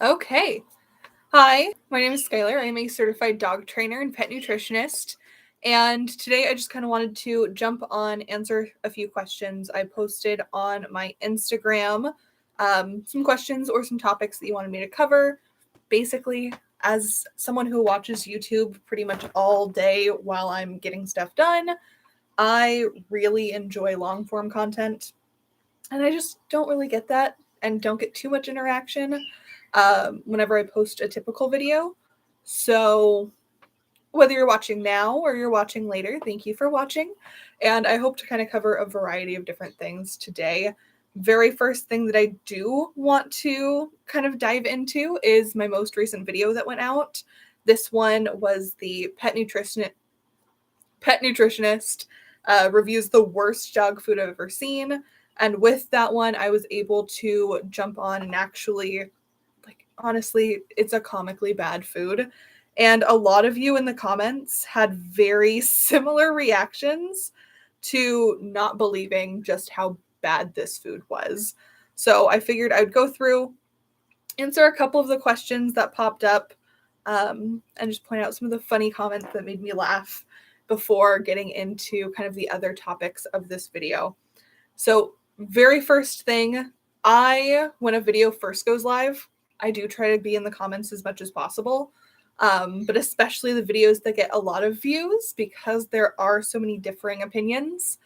Okay. Hi, my name is Skylar. I am a certified dog trainer and pet nutritionist. And today I just kind of wanted to jump on, answer a few questions I posted on my Instagram. Some questions or some topics that you wanted me to cover. Basically, as someone who watches YouTube pretty much all day while I'm getting stuff done, I really enjoy long form content. And I just don't really get that and don't get too much interaction whenever I post a typical video. So, whether you're watching now or you're watching later, thank you for watching. And I hope to kind of cover a variety of different things today. Very first thing that I do want to kind of dive into is my most recent video that went out. This one was the pet nutritionist reviews the worst dog food I've ever seen. And with that one, I was able to jump on and actually, honestly, it's a comically bad food. And a lot of you in the comments had very similar reactions to not believing just how bad this food was. So I figured I would go through, answer a couple of the questions that popped up, and just point out some of the funny comments that made me laugh before getting into kind of the other topics of this video. So, very first thing, when a video first goes live, I do try to be in the comments as much as possible, but especially the videos that get a lot of views because there are so many differing opinions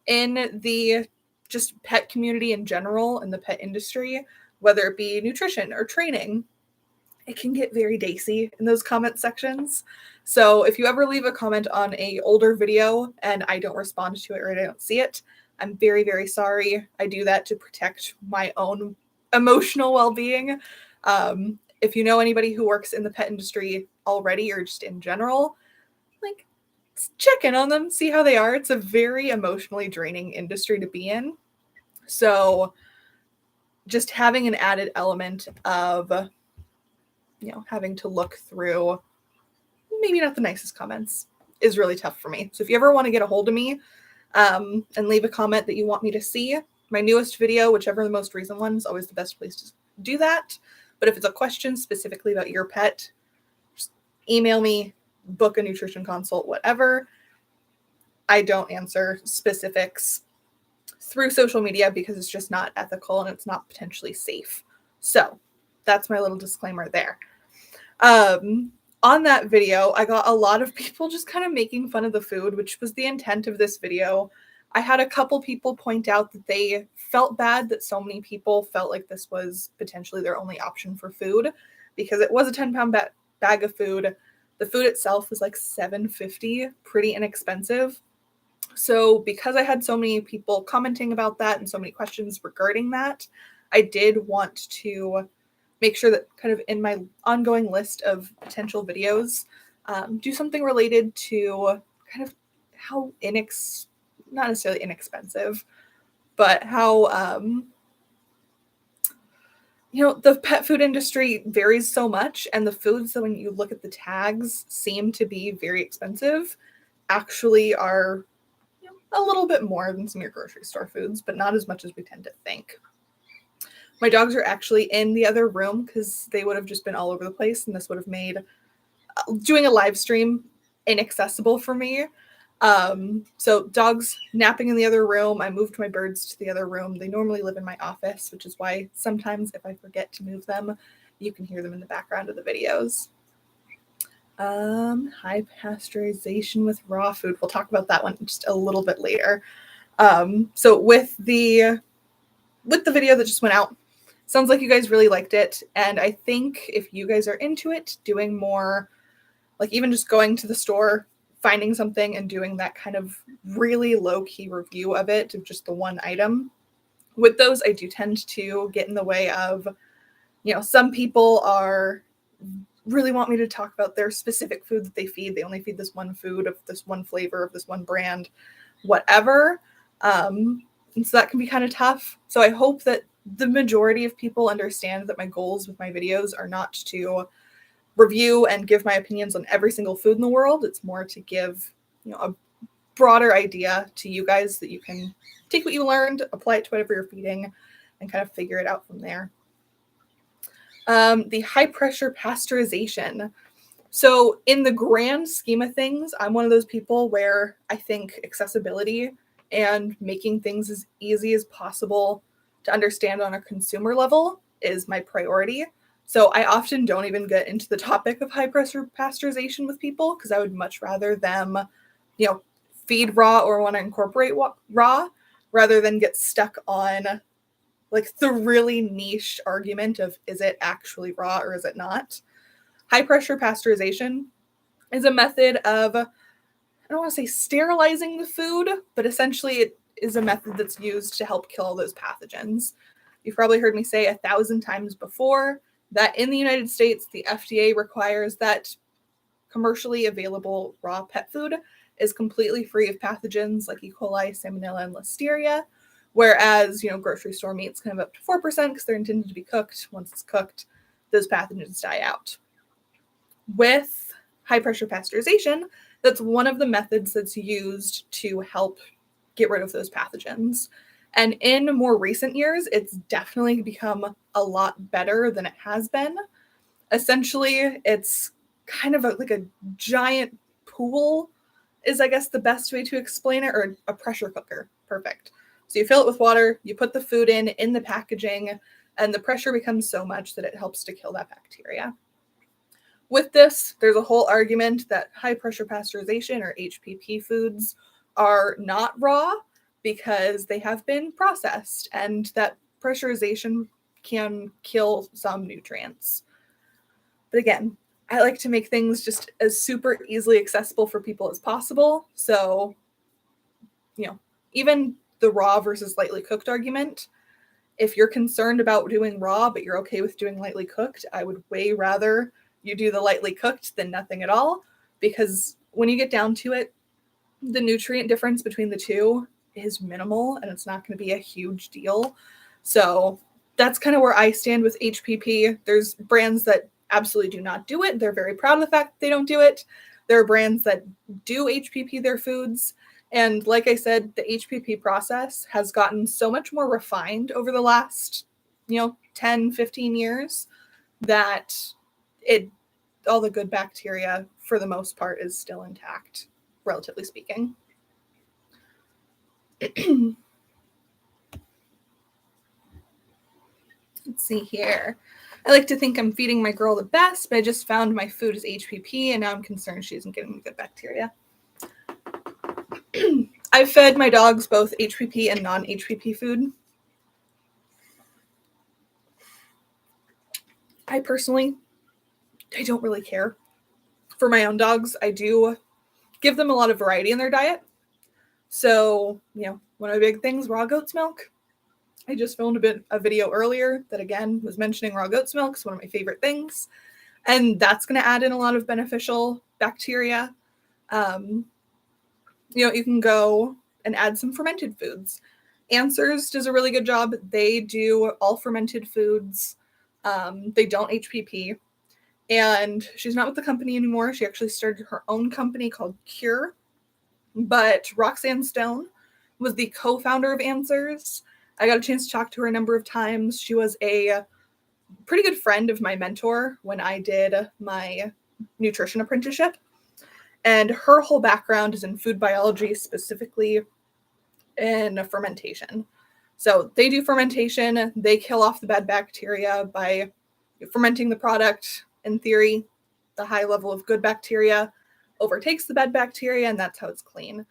in the just pet community in general, in the pet industry, whether it be nutrition or training. It can get very dicey in those comment sections. So if you ever leave a comment on a older video and I don't respond to it or I don't see it, I'm very, very sorry. I do that to protect my own emotional well-being. If you know anybody who works in the pet industry already or just in general, like, check in on them, see how they are. It's a very emotionally draining industry to be in. So just having an added element of having to look through maybe not the nicest comments is really tough for me. So if you ever want to get a hold of me and leave a comment that you want me to see, my newest video, whichever the most recent one, is always the best place to do that. But if it's a question specifically about your pet, just email me, book a nutrition consult, whatever. I don't answer specifics through social media because it's just not ethical and it's not potentially safe. So that's my little disclaimer there. On that video, I got a lot of people just kind of making fun of the food, which was the intent of this video. I had a couple people point out that they felt bad that so many people felt like this was potentially their only option for food because it was a 10-pound bag of food. The food itself was like $7.50, pretty inexpensive. So because I had so many people commenting about that and so many questions regarding that, I did want to make sure that kind of in my ongoing list of potential videos, do something related to kind of how not necessarily inexpensive, but how, the pet food industry varies so much, and the foods that when you look at the tags seem to be very expensive actually are a little bit more than some of your grocery store foods, but not as much as we tend to think. My dogs are actually in the other room because they would have just been all over the place, and this would have made doing a live stream inaccessible for me. So dogs napping in the other room. I moved my birds to the other room. They normally live in my office, which is why sometimes if I forget to move them, you can hear them in the background of the videos. High pasteurization with raw food. We'll talk about that one just a little bit later. So with the video that just went out, sounds like you guys really liked it. And I think if you guys are into it, doing more, like even just going to the store, finding something and doing that kind of really low-key review of it, of just the one item. With those, I do tend to get in the way of, some people really want me to talk about their specific food that they feed. They only feed this one food of this one flavor of this one brand, whatever. And so that can be kind of tough. So I hope that the majority of people understand that my goals with my videos are not to review and give my opinions on every single food in the world. It's more to give, a broader idea to you guys that you can take what you learned, apply it to whatever you're feeding, and kind of figure it out from there. The high pressure pasteurization. So in the grand scheme of things, I'm one of those people where I think accessibility and making things as easy as possible to understand on a consumer level is my priority. So I often don't even get into the topic of high pressure pasteurization with people because I would much rather them, feed raw or want to incorporate raw rather than get stuck on like the really niche argument of is it actually raw or is it not? High pressure pasteurization is a method of, I don't want to say sterilizing the food, but essentially it is a method that's used to help kill those pathogens. You've probably heard me say 1,000 times before that in the United States, the FDA requires that commercially available raw pet food is completely free of pathogens like E. coli, Salmonella, and Listeria. Whereas, grocery store meats can have up to 4% because they're intended to be cooked. Once it's cooked, those pathogens die out. With high pressure pasteurization, that's one of the methods that's used to help get rid of those pathogens. And in more recent years, it's definitely become a lot better than it has been. Essentially, it's kind of like a giant pool is, I guess, the best way to explain it, or a pressure cooker. Perfect. So you fill it with water, you put the food in the packaging, and the pressure becomes so much that it helps to kill that bacteria. With this, there's a whole argument that high pressure pasteurization or HPP foods are not raw because they have been processed and that pressurization can kill some nutrients. But again, I like to make things just as super easily accessible for people as possible. So, even the raw versus lightly cooked argument, if you're concerned about doing raw, but you're okay with doing lightly cooked, I would way rather you do the lightly cooked than nothing at all, because when you get down to it, the nutrient difference between the two is minimal and it's not going to be a huge deal. So that's kind of where I stand with HPP. There's brands that absolutely do not do it. They're very proud of the fact that they don't do it. There are brands that do HPP their foods. And like I said, the HPP process has gotten so much more refined over the last, 10, 15 years that all the good bacteria, for the most part, is still intact, relatively speaking. Let's see here. I like to think I'm feeding my girl the best, but I just found my food is HPP, and now I'm concerned she isn't getting the good bacteria. I've fed my dogs both HPP and non-HPP food. I don't really care. For my own dogs, I do give them a lot of variety in their diet. So, one of the big things, raw goat's milk. I just filmed a video earlier that, again, was mentioning raw goat's milk. It's one of my favorite things. And that's going to add in a lot of beneficial bacteria. You can go and add some fermented foods. Answers does a really good job. They do all fermented foods. They don't HPP. And she's not with the company anymore. She actually started her own company called Cure. But Roxanne Stone was the co-founder of Answers. I got a chance to talk to her a number of times. She was a pretty good friend of my mentor when I did my nutrition apprenticeship. And her whole background is in food biology, specifically in fermentation. So they do fermentation. They kill off the bad bacteria by fermenting the product. In theory, the high level of good bacteria overtakes the bad bacteria, and that's how it's clean.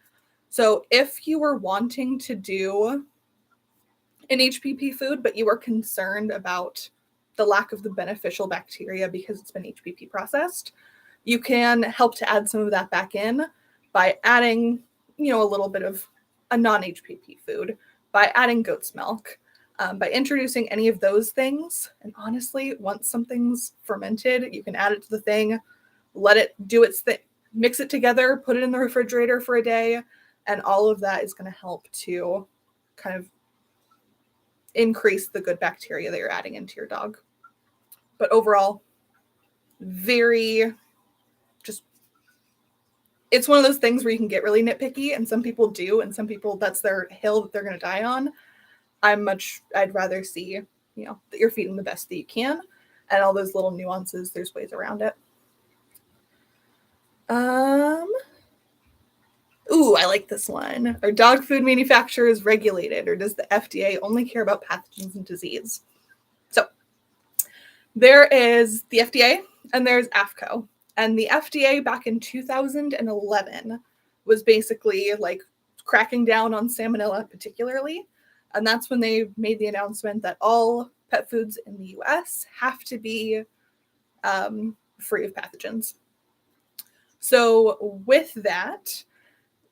So if you were wanting to do an HPP food, but you are concerned about the lack of the beneficial bacteria because it's been HPP processed, you can help to add some of that back in by adding, a little bit of a non-HPP food, by adding goat's milk, by introducing any of those things. And honestly, once something's fermented, you can add it to the thing, let it do its thing, mix it together, put it in the refrigerator for a day, and all of that is going to help to kind of increase the good bacteria that you're adding into your dog. But overall, it's one of those things where you can get really nitpicky, and some people do, and some people, that's their hill that they're going to die on. I'd rather see, that you're feeding the best that you can. and all those little nuances, there's ways around it. Ooh, I like this one. Are dog food manufacturers regulated, or does the FDA only care about pathogens and disease? So there is the FDA and there's AAFCO. And the FDA back in 2011 was basically like cracking down on salmonella particularly. And that's when they made the announcement that all pet foods in the US have to be free of pathogens. So with that,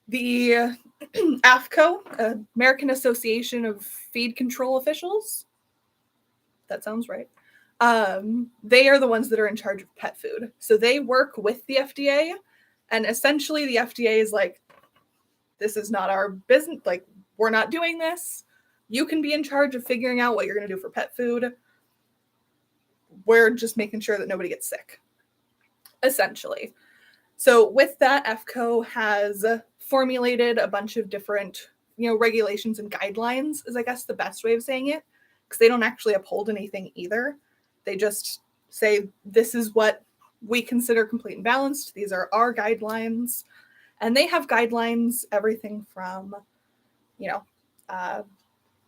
the AAFCO, American Association of Feed Control Officials, that sounds right, they are the ones that are in charge of pet food. So they work with the FDA, and essentially the FDA is like, this is not our business. Like, we're not doing this. You can be in charge of figuring out what you're going to do for pet food. We're just making sure that nobody gets sick, essentially. So with that, AAFCO has formulated a bunch of different, regulations and guidelines is, I guess, the best way of saying it, because they don't actually uphold anything either. They just say, this is what we consider complete and balanced. These are our guidelines. And they have guidelines, everything from,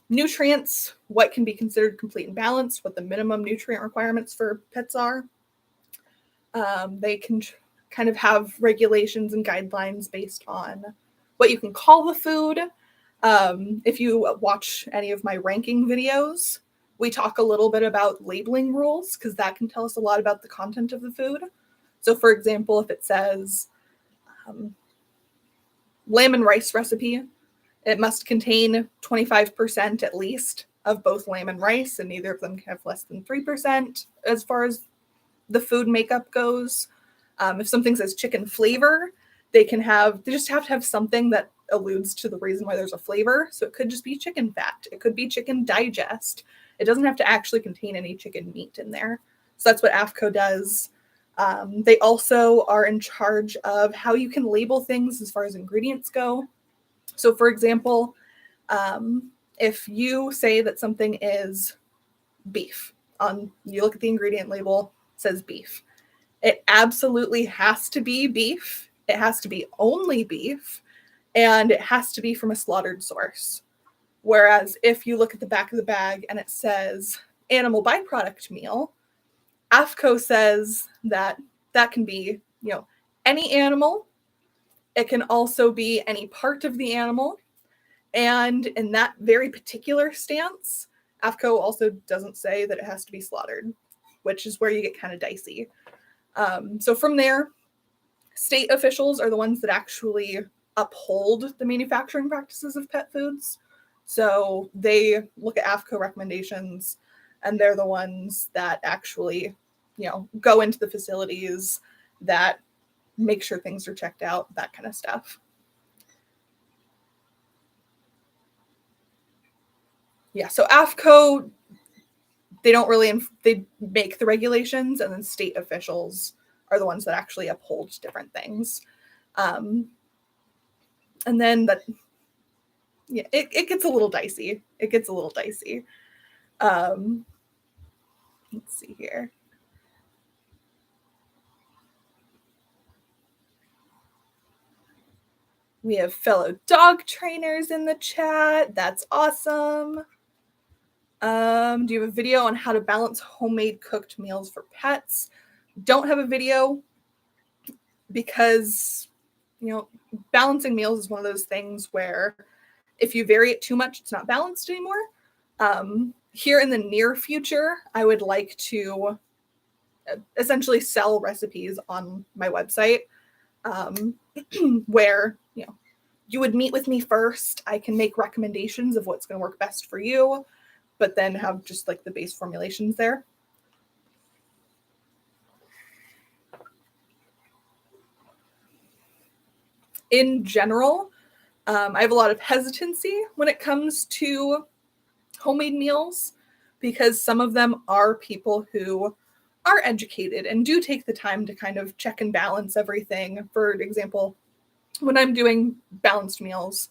nutrients, what can be considered complete and balanced, what the minimum nutrient requirements for pets are. They can kind of have regulations and guidelines based on what you can call the food. If you watch any of my ranking videos, we talk a little bit about labeling rules because that can tell us a lot about the content of the food. So for example, if it says lamb and rice recipe, it must contain 25% at least of both lamb and rice, and neither of them can have less than 3% as far as the food makeup goes. If something says chicken flavor, they just have to have something that alludes to the reason why there's a flavor. So it could just be chicken fat. It could be chicken digest. It doesn't have to actually contain any chicken meat in there. So that's what AAFCO does. They also are in charge of how you can label things as far as ingredients go. So for example, if you say that something is beef, you look at the ingredient label, it says beef. It absolutely has to be beef. It has to be only beef, and it has to be from a slaughtered source. Whereas if you look at the back of the bag and it says animal byproduct meal, AAFCO says that can be, any animal. It can also be any part of the animal. And in that very particular stance, AAFCO also doesn't say that it has to be slaughtered, which is where you get kind of dicey. So from there, state officials are the ones that actually uphold the manufacturing practices of pet foods. So they look at AAFCO recommendations, and they're the ones that actually, go into the facilities, that make sure things are checked out, that kind of stuff. Yeah, so AAFCO, they make the regulations, and then state officials are the ones that actually uphold different things. And then it gets a little dicey. Let's see here. We have fellow dog trainers in the chat. That's awesome. Do you have a video on how to balance homemade cooked meals for pets? Don't have a video because, balancing meals is one of those things where if you vary it too much, it's not balanced anymore. Here in the near future, I would like to essentially sell recipes on my website, where, you would meet with me first. I can make recommendations of what's going to work best for you, but then have just like the base formulations there. In general, I have a lot of hesitancy when it comes to homemade meals, because some of them are people who are educated and do take the time to kind of check and balance everything. For example, when I'm doing balanced meals,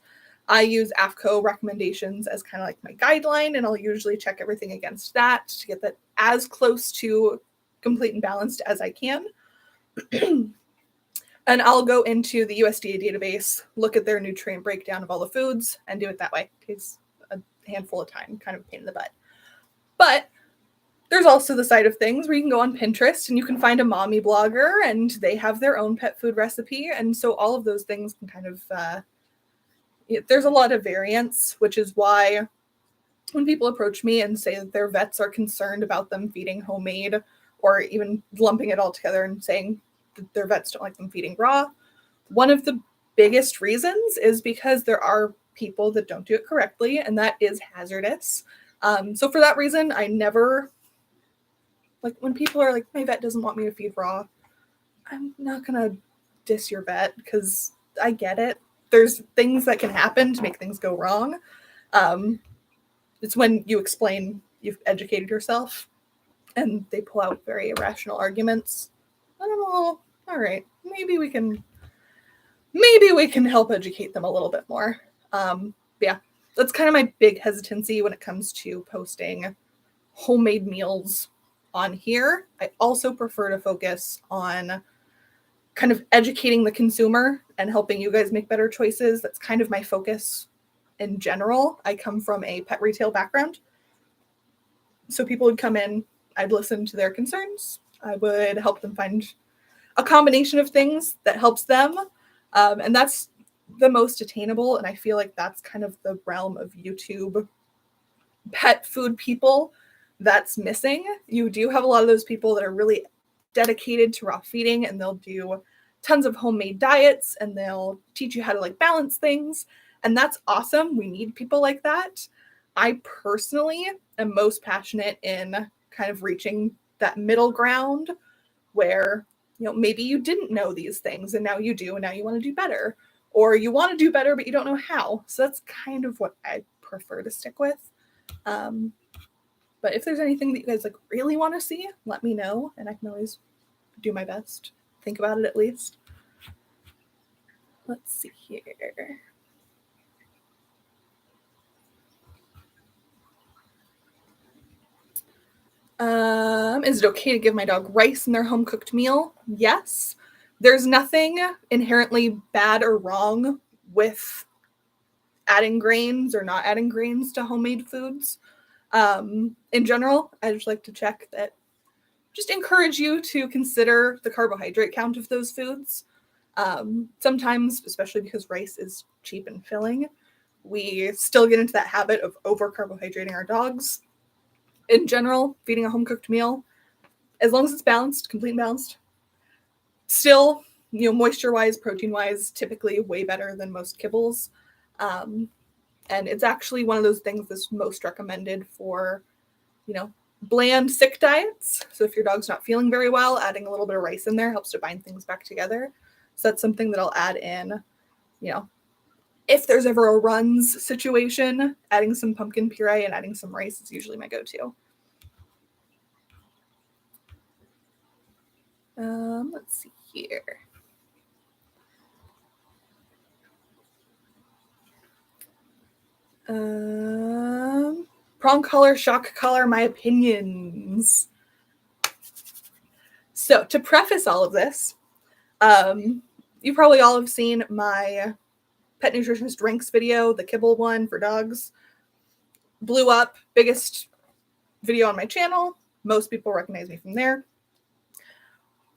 I use AFCO recommendations as kind of like my guideline, and I'll usually check everything against that to get that as close to complete and balanced as I can. And I'll go into the USDA database, look at their nutrient breakdown of all the foods, and do it that way. It takes a handful of time, kind of a pain in the butt. But there's also the side of things where you can go on Pinterest and you can find a mommy blogger and they have their own pet food recipe. And so all of those things can kind of, there's a lot of variance, which is why when people approach me and say that their vets are concerned about them feeding homemade, or even lumping it all together and saying that their vets don't like them feeding raw, one of the biggest reasons is because there are people that don't do it correctly, and that is hazardous. So for that reason, I never, like when people are like, my vet doesn't want me to feed raw, I'm not going to diss your vet because I get it. There's things that can happen to make things go wrong. It's when you explain you've educated yourself and they pull out very irrational arguments. I don't know. All right, maybe we can help educate them a little bit more. Yeah, that's kind of my big hesitancy when it comes to posting homemade meals on here. I also prefer to focus on kind of educating the consumer and helping you guys make better choices. That's kind of my focus in general. I come from a pet retail background. So people would come in, I'd listen to their concerns. I would help them find a combination of things that helps them. And that's the most attainable. And I feel like that's kind of the realm of YouTube pet food people that's missing. You do have a lot of those people that are really dedicated to raw feeding, and they'll do tons of homemade diets and they'll teach you how to like balance things. And that's awesome. We need people like that. I personally am most passionate in kind of reaching that middle ground where, you know, maybe you didn't know these things and now you do, and now you want to do better, or you want to do better, but you don't know how. So that's kind of what I prefer to stick with. But if there's anything that you guys like really want to see, let me know, and I can always do my best. Think about it at least. Let's see here. Is it okay to give my dog rice in their home cooked meal? Yes. There's nothing inherently bad or wrong with adding grains or not adding grains to homemade foods. In general, I just like to check that, just encourage you to consider the carbohydrate count of those foods. Sometimes, especially because rice is cheap and filling, we still get into that habit of over carbohydrating our dogs. In general, feeding a home cooked meal, as long as it's balanced, complete balanced, still, you know, moisture wise, protein wise, typically way better than most kibbles. And it's actually one of those things that's most recommended for, you know, bland sick diets. So if your dog's not feeling very well, adding a little bit of rice in there helps to bind things back together. So that's something that I'll add in, you know, if there's ever a runs situation, adding some pumpkin puree and adding some rice is usually my go-to. Let's see here. Prong collar, shock collar, my opinions. So to preface all of this, you probably all have seen my pet nutritionist drinks video, the kibble one for dogs. Blew up, biggest video on my channel. Most people recognize me from there.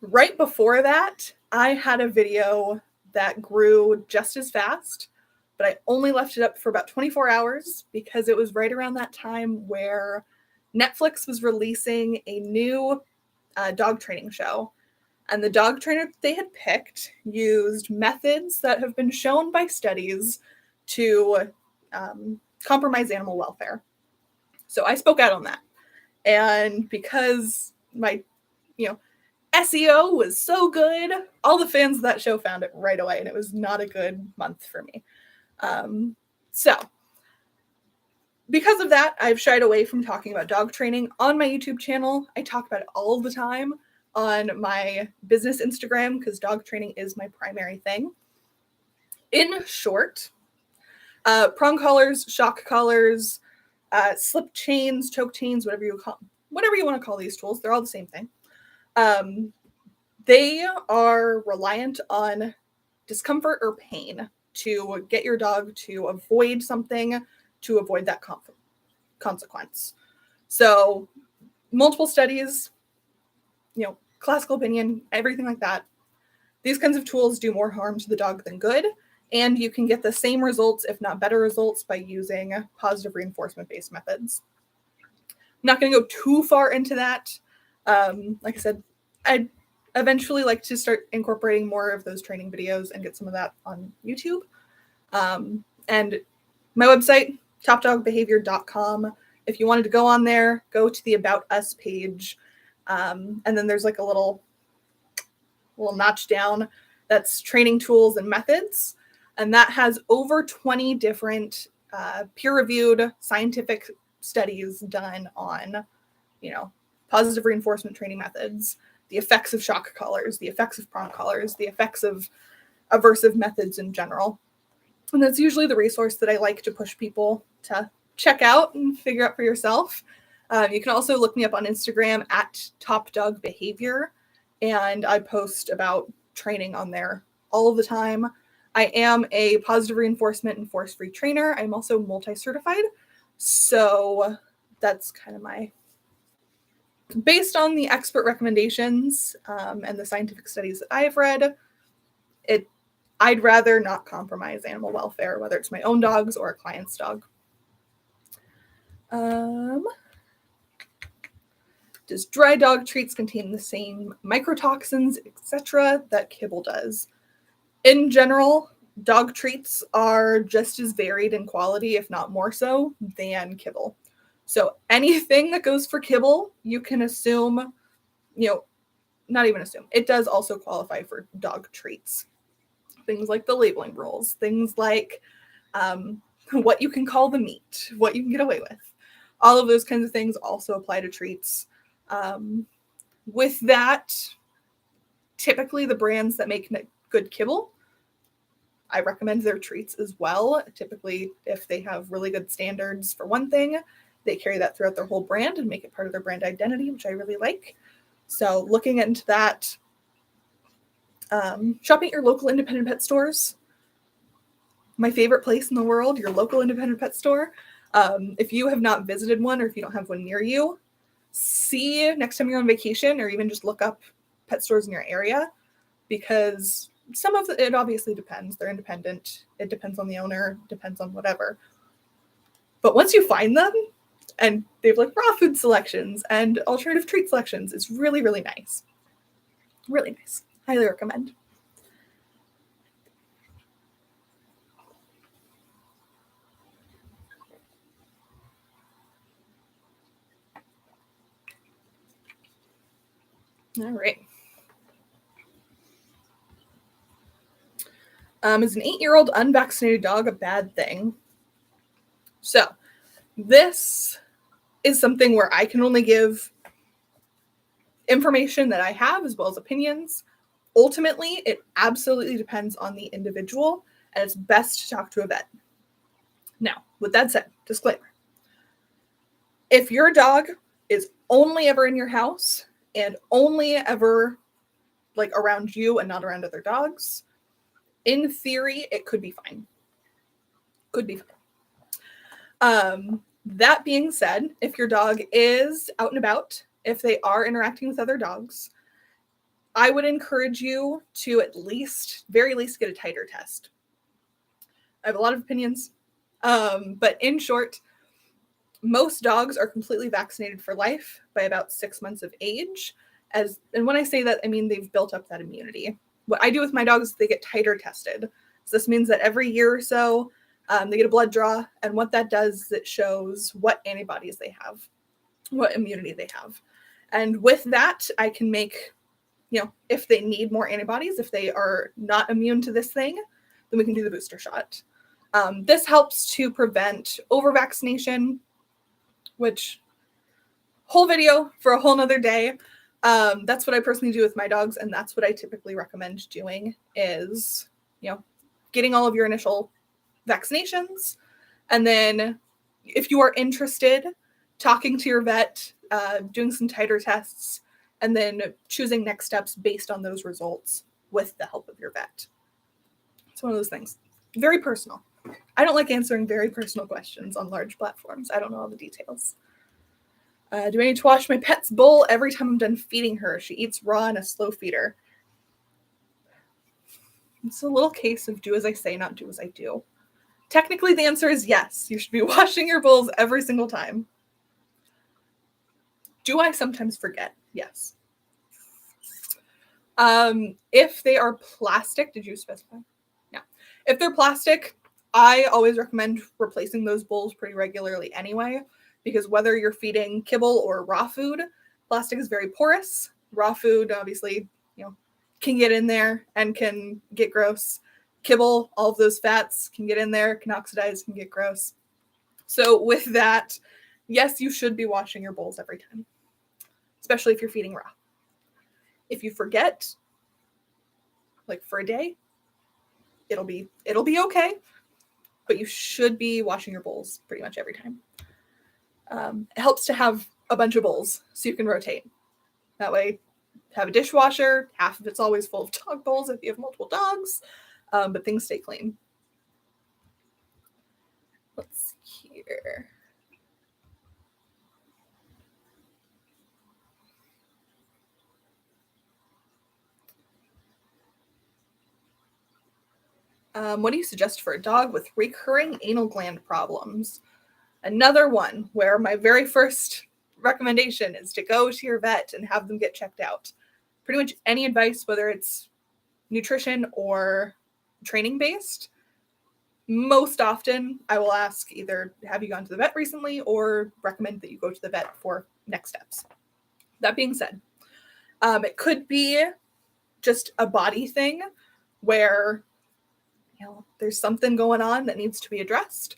Right before that, I had a video that grew just as fast, but I only left it up for about 24 hours because it was right around that time where Netflix was releasing a new dog training show. And the dog trainer they had picked used methods that have been shown by studies to compromise animal welfare. So I spoke out on that. And because my, you know, SEO was so good, all the fans of that show found it right away, and it was not a good month for me. So because of that, I've shied away from talking about dog training on my YouTube channel. I talk about it all the time on my business Instagram because dog training is my primary thing. In short, Prong collars, shock collars, slip chains, choke chains, whatever you want to call these tools. They're all the same thing. They are reliant on discomfort or pain to get your dog to avoid something, to avoid that consequence. So multiple studies, classical opinion, everything like that. These kinds of tools do more harm to the dog than good, and you can get the same results, if not better results, by using positive reinforcement-based methods. I'm not going to go too far into that. Like I said, I'd eventually like to start incorporating more of those training videos and get some of that on YouTube. And my website, topdogbehavior.com. If you wanted to go on there, go to the About Us page. And then there's like a little notch down that's training tools and methods. And that has over 20 different peer-reviewed scientific studies done on, positive reinforcement training methods, the effects of shock collars, the effects of prong collars, the effects of aversive methods in general. And that's usually the resource that I like to push people to check out and figure out for yourself. You can also look me up on Instagram at topdogbehavior, and I post about training on there all of the time. I am a positive reinforcement and force-free trainer. I'm also multi-certified. So that's kind of based on the expert recommendations and the scientific studies that I've read, I'd rather not compromise animal welfare, whether it's my own dog's or a client's dog. Does dry dog treats contain the same microtoxins, etc., that kibble does? In general, dog treats are just as varied in quality, if not more so, than kibble. So anything that goes for kibble, you can assume, not even assume, it does also qualify for dog treats. Things like the labeling rules, things like what you can call the meat, what you can get away with. All of those kinds of things also apply to treats. With that, typically the brands that make good kibble, I recommend their treats as well. Typically, if they have really good standards for one thing, they carry that throughout their whole brand and make it part of their brand identity, which I really like. So looking into that, shopping at your local independent pet stores. My favorite place in the world, your local independent pet store. If you have not visited one or if you don't have one near you, see next time you're on vacation or even just look up pet stores in your area, because some of it obviously depends. They're independent. It depends on the owner, depends on whatever. But once you find them, and they have like raw food selections and alternative treat selections, it's really, really nice. Really nice. Highly recommend. All right. Is an 8-year-old unvaccinated dog a bad thing? So this is something where I can only give information that I have as well as opinions. Ultimately, it absolutely depends on the individual, and it's best to talk to a vet. Now, with that said, disclaimer. If your dog is only ever in your house and only ever like around you and not around other dogs, in theory, it could be fine. Could be fine. That being said, if your dog is out and about, if they are interacting with other dogs, I would encourage you to very least get a titer test. I have a lot of opinions, but in short, most dogs are completely vaccinated for life by about 6 months of age. And when I say that, I mean they've built up that immunity. What I do with my dogs is they get titer tested. So this means that every year or so, they get a blood draw, and what that does is it shows what antibodies they have, what immunity they have. And with that, I can make, if they need more antibodies, if they are not immune to this thing, then we can do the booster shot. This helps to prevent over-vaccination, which whole video for a whole nother day. That's what I personally do with my dogs, and that's what I typically recommend doing is, getting all of your initial Vaccinations. And then if you are interested, talking to your vet, doing some titer tests, and then choosing next steps based on those results with the help of your vet. It's one of those things. Very personal. I don't like answering very personal questions on large platforms. I don't know all the details. Do I need to wash my pet's bowl every time I'm done feeding her? She eats raw and a slow feeder. It's a little case of do as I say, not do as I do. Technically, the answer is yes. You should be washing your bowls every single time. Do I sometimes forget? Yes. If they are plastic, did you specify? No. If they're plastic, I always recommend replacing those bowls pretty regularly anyway, because whether you're feeding kibble or raw food, plastic is very porous. Raw food, obviously, can get in there and can get gross. Kibble, all of those fats can get in there, can oxidize, can get gross. So with that, yes, you should be washing your bowls every time, especially if you're feeding raw. If you forget, like for a day, it'll be okay, but you should be washing your bowls pretty much every time. It helps to have a bunch of bowls so you can rotate. That way, have a dishwasher. Half of it's always full of dog bowls if you have multiple dogs, but things stay clean. Let's see here. What do you suggest for a dog with recurring anal gland problems? Another one where my very first recommendation is to go to your vet and have them get checked out. Pretty much any advice, whether it's nutrition or training based, most often I will ask either, have you gone to the vet recently, or recommend that you go to the vet for next steps. That being said, it could be just a body thing where there's something going on that needs to be addressed.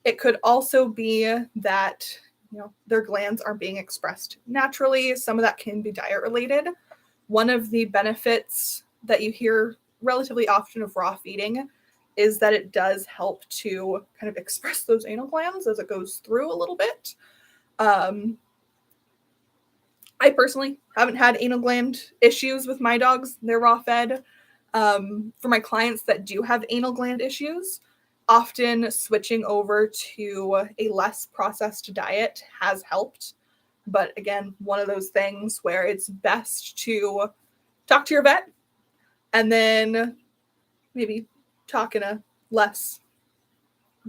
It could also be that their glands aren't being expressed naturally. Some of that can be diet related. One of the benefits that you hear relatively often of raw feeding is that it does help to kind of express those anal glands as it goes through a little bit. I personally haven't had anal gland issues with my dogs. They're raw fed. For my clients that do have anal gland issues, often switching over to a less processed diet has helped. But again, one of those things where it's best to talk to your vet and then maybe talk in a less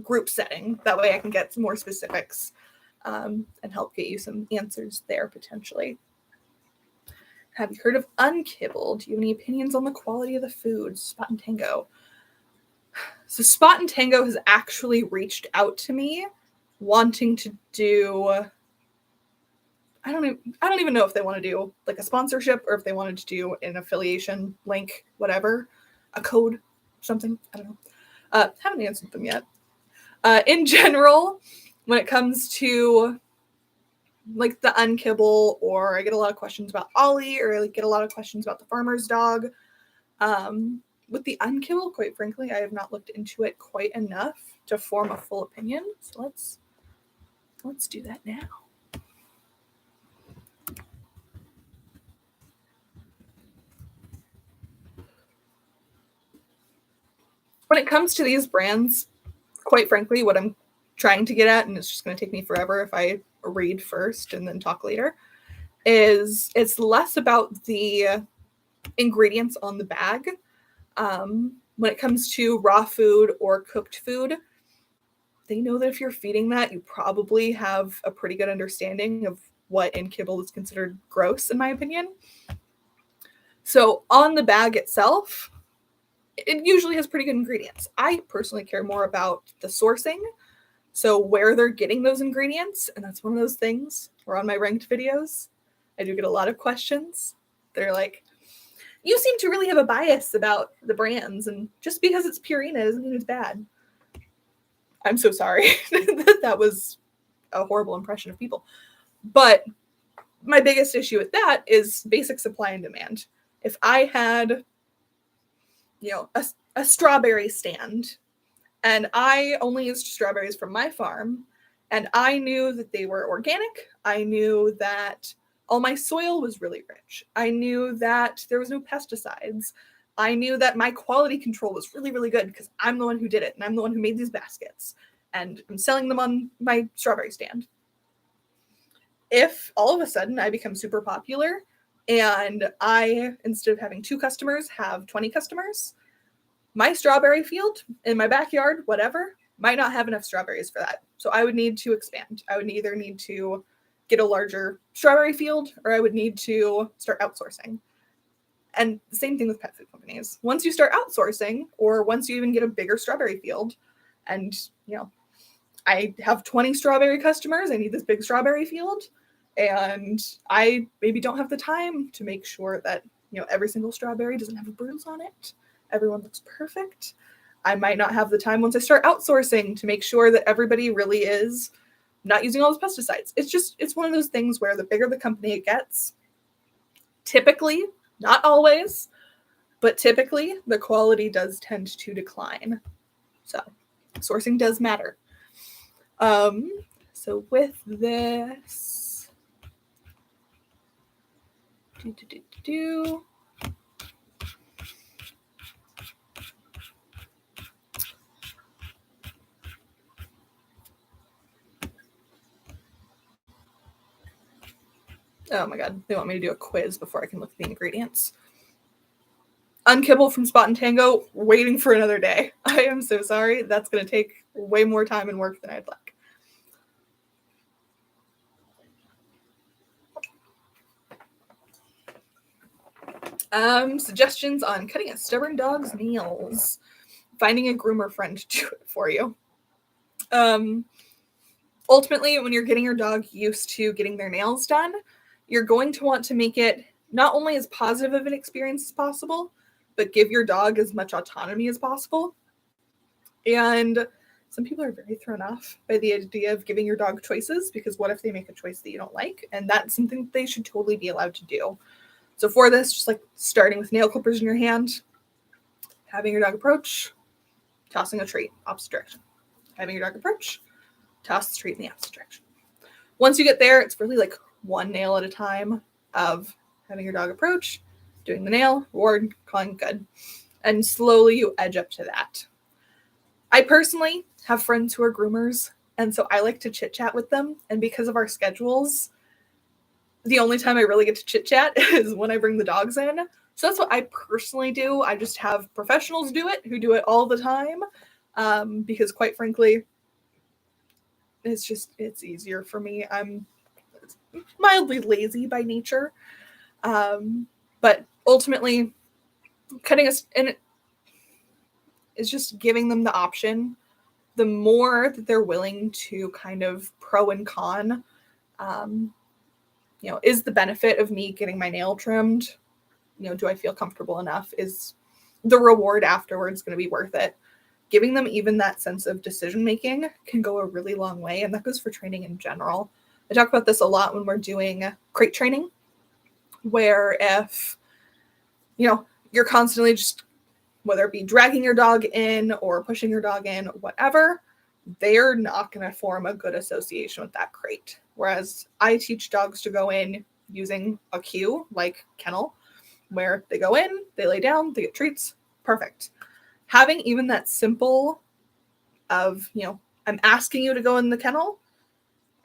group setting. That way I can get some more specifics and help get you some answers there potentially. Have you heard of unkibble? Do you have any opinions on the quality of the food? Spot and Tango. So Spot and Tango has actually reached out to me wanting to do, I don't even know if they want to do like a sponsorship or if they wanted to do an affiliation link, whatever, a code, something. I don't know. Haven't answered them yet. In general, when it comes to like the unkibble, or I get a lot of questions about Ollie, or I get a lot of questions about the farmer's dog. With the unkibble, quite frankly, I have not looked into it quite enough to form a full opinion. So let's do that now. When it comes to these brands, quite frankly, what I'm trying to get at, and it's just going to take me forever if I read first and then talk later, is it's less about the ingredients on the bag. When it comes to raw food or cooked food, they know that if you're feeding that, you probably have a pretty good understanding of what in kibble is considered gross, in my opinion. So on the bag itself, it usually has pretty good ingredients. I personally care more about the sourcing, so where they're getting those ingredients, and that's one of those things where on my ranked videos, I do get a lot of questions. They're like, you seem to really have a bias about the brands, and just because it's Purina doesn't mean it's bad. I'm so sorry. That was a horrible impression of people. But my biggest issue with that is basic supply and demand. If I had, a strawberry stand And I only used strawberries from my farm, and I knew that they were organic. I knew that all my soil was really rich. I knew that there was no pesticides. I knew that my quality control was really, really good because I'm the one who did it, and I'm the one who made these baskets, and I'm selling them on my strawberry stand. If all of a sudden I become super popular and I, instead of having 2 customers, have 20 customers, my strawberry field in my backyard, whatever, might not have enough strawberries for that. So I would need to expand. I would either need to get a larger strawberry field or I would need to start outsourcing. And the same thing with pet food companies. Once you start outsourcing, or once you even get a bigger strawberry field, and I have 20 strawberry customers, I need this big strawberry field, and I maybe don't have the time to make sure that every single strawberry doesn't have a bruise on it. Everyone looks perfect. I might not have the time once I start outsourcing to make sure that everybody really is not using all those pesticides. It's one of those things where the bigger the company it gets, typically, not always, but typically the quality does tend to decline. So sourcing does matter. So with this, oh my god, they want me to do a quiz before I can look at the ingredients. Unkibble from Spot and Tango, waiting for another day. I am so sorry. That's going to take way more time and work than I'd like. Suggestions on cutting a stubborn dog's nails. Finding a groomer friend to do it for you. Ultimately, when you're getting your dog used to getting their nails done, you're going to want to make it not only as positive of an experience as possible, but give your dog as much autonomy as possible. And some people are very thrown off by the idea of giving your dog choices, because what if they make a choice that you don't like? And that's something that they should totally be allowed to do. So for this, just like starting with nail clippers in your hand, having your dog approach, tossing a treat, opposite direction. Having your dog approach, toss the treat in the opposite direction. Once you get there, it's really like one nail at a time of having your dog approach, doing the nail, reward, calling good. And slowly you edge up to that. I personally have friends who are groomers, and so I like to chit chat with them. And because of our schedules, the only time I really get to chit chat is when I bring the dogs in. So that's what I personally do. I just have professionals do it who do it all the time, because quite frankly, it's easier for me. I'm mildly lazy by nature, but ultimately, and it's just giving them the option. The more that they're willing to kind of pro and con, is the benefit of me getting my nail trimmed? Do I feel comfortable enough? Is the reward afterwards going to be worth it? Giving them even that sense of decision making can go a really long way, and that goes for training in general. I talk about this a lot when we're doing crate training, where if you're constantly just, whether it be dragging your dog in or pushing your dog in, whatever, they're not going to form a good association with that crate. Whereas I teach dogs to go in using a cue, like kennel, where they go in, they lay down, they get treats, perfect. Having even that simple of, I'm asking you to go in the kennel,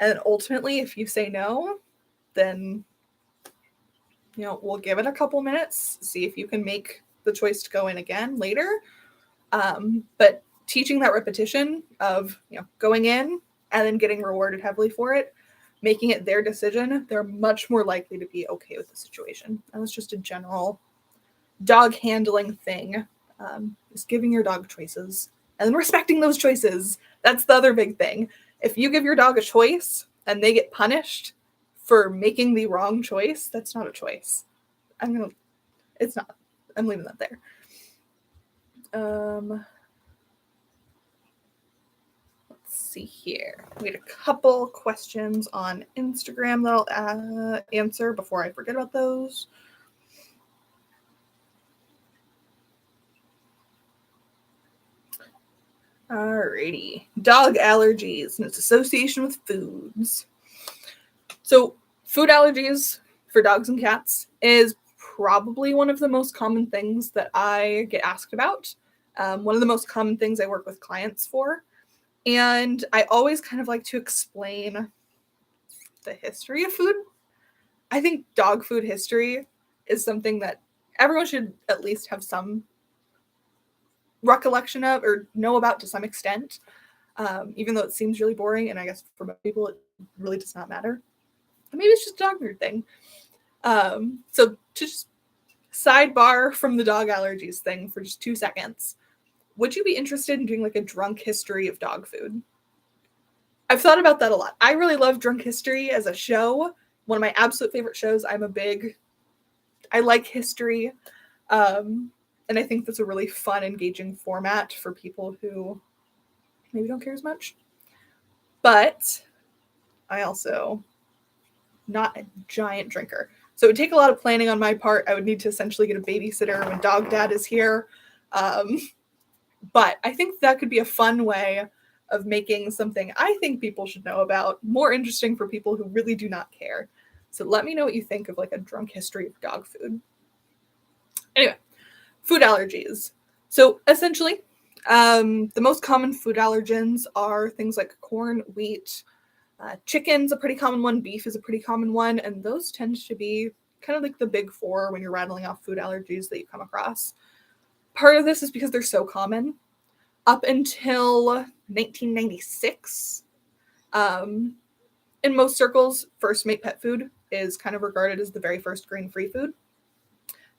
and ultimately if you say no, then, we'll give it a couple minutes, see if you can make the choice to go in again later. But teaching that repetition of, going in and then getting rewarded heavily for it, making it their decision, they're much more likely to be okay with the situation. And it's just a general dog handling thing, is giving your dog choices and then respecting those choices. That's the other big thing. If you give your dog a choice and they get punished for making the wrong choice, that's not a choice. It's not. I'm leaving that there. Let's see here. We had a couple questions on Instagram that I'll answer before I forget about those. Alrighty. Dog allergies and its association with foods. So, food allergies for dogs and cats is probably one of the most common things that I get asked about. One of the most common things I work with clients for. And I always kind of like to explain the history of food. I think dog food history is something that everyone should at least have some recollection of or know about to some extent, even though it seems really boring. And I guess for most people, it really does not matter. Maybe it's just a dog food thing. So to just sidebar from the dog allergies thing for just 2 seconds, would you be interested in doing like a drunk history of dog food? I've thought about that a lot. I really love Drunk History as a show. One of my absolute favorite shows. I like history. And I think that's a really fun, engaging format for people who maybe don't care as much. But I also not a giant drinker. So it would take a lot of planning on my part. I would need to essentially get a babysitter when dog dad is here. But I think that could be a fun way of making something I think people should know about more interesting for people who really do not care. So let me know what you think of like a drunk history of dog food. Anyway, food allergies. So essentially, the most common food allergens are things like corn, wheat, chicken's a pretty common one, beef is a pretty common one, and those tend to be kind of like the big four when you're rattling off food allergies that you come across. Part of this is because they're so common. Up until 1996, in most circles, first mate pet food is kind of regarded as the very first grain-free food.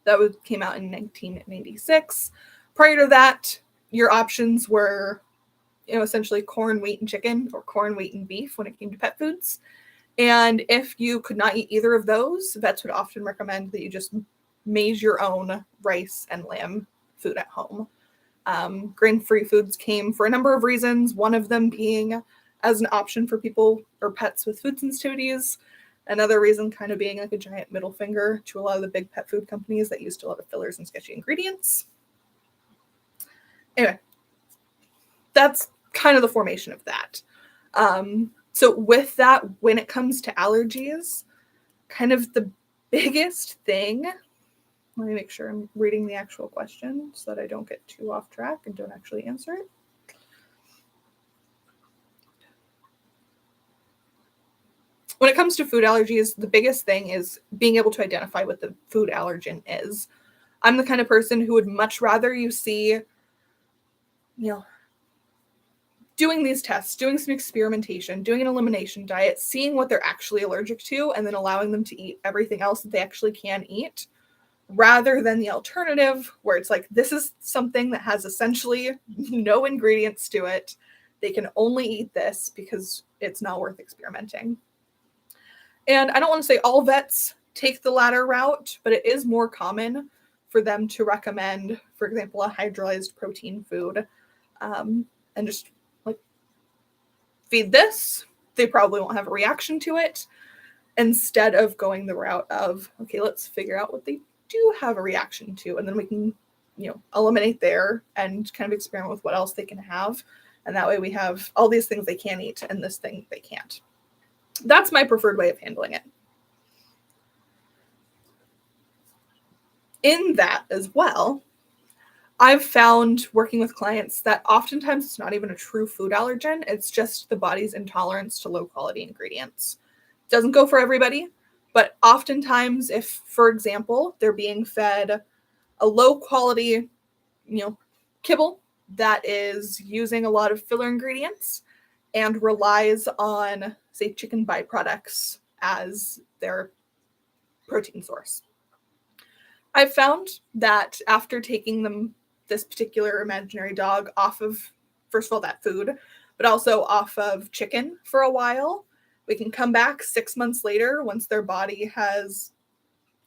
That came out in 1996. Prior to that, your options were, essentially corn, wheat, and chicken, or corn, wheat, and beef when it came to pet foods. And if you could not eat either of those, vets would often recommend that you just made your own rice and lamb food at home. Grain-free foods came for a number of reasons, one of them being as an option for people or pets with food sensitivities. Another reason kind of being like a giant middle finger to a lot of the big pet food companies that used a lot of fillers and sketchy ingredients. Anyway, that's kind of the formation of that. So with that, when it comes to allergies, kind of the biggest thing, let me make sure I'm reading the actual question so that I don't get too off track and don't actually answer it. When it comes to food allergies, the biggest thing is being able to identify what the food allergen is. I'm the kind of person who would much rather you see, doing these tests, doing some experimentation, doing an elimination diet, seeing what they're actually allergic to, and then allowing them to eat everything else that they actually can eat, rather than the alternative where it's like, this is something that has essentially no ingredients to it. They can only eat this because it's not worth experimenting. And I don't want to say all vets take the latter route, but it is more common for them to recommend, for example, a hydrolyzed protein food, and just like feed this. They probably won't have a reaction to it, instead of going the route of, okay, let's figure out what they do have a reaction to, and then we can, eliminate there and kind of experiment with what else they can have. And that way we have all these things they can eat and this thing they can't. That's my preferred way of handling it. In that as well, I've found working with clients that oftentimes it's not even a true food allergen. It's just the body's intolerance to low quality ingredients. It doesn't go for everybody, but oftentimes if, for example, they're being fed a low quality, kibble that is using a lot of filler ingredients and relies on, say, chicken byproducts as their protein source. I've found that after taking this particular imaginary dog off of, first of all, that food, but also off of chicken for a while, we can come back 6 months later once their body has,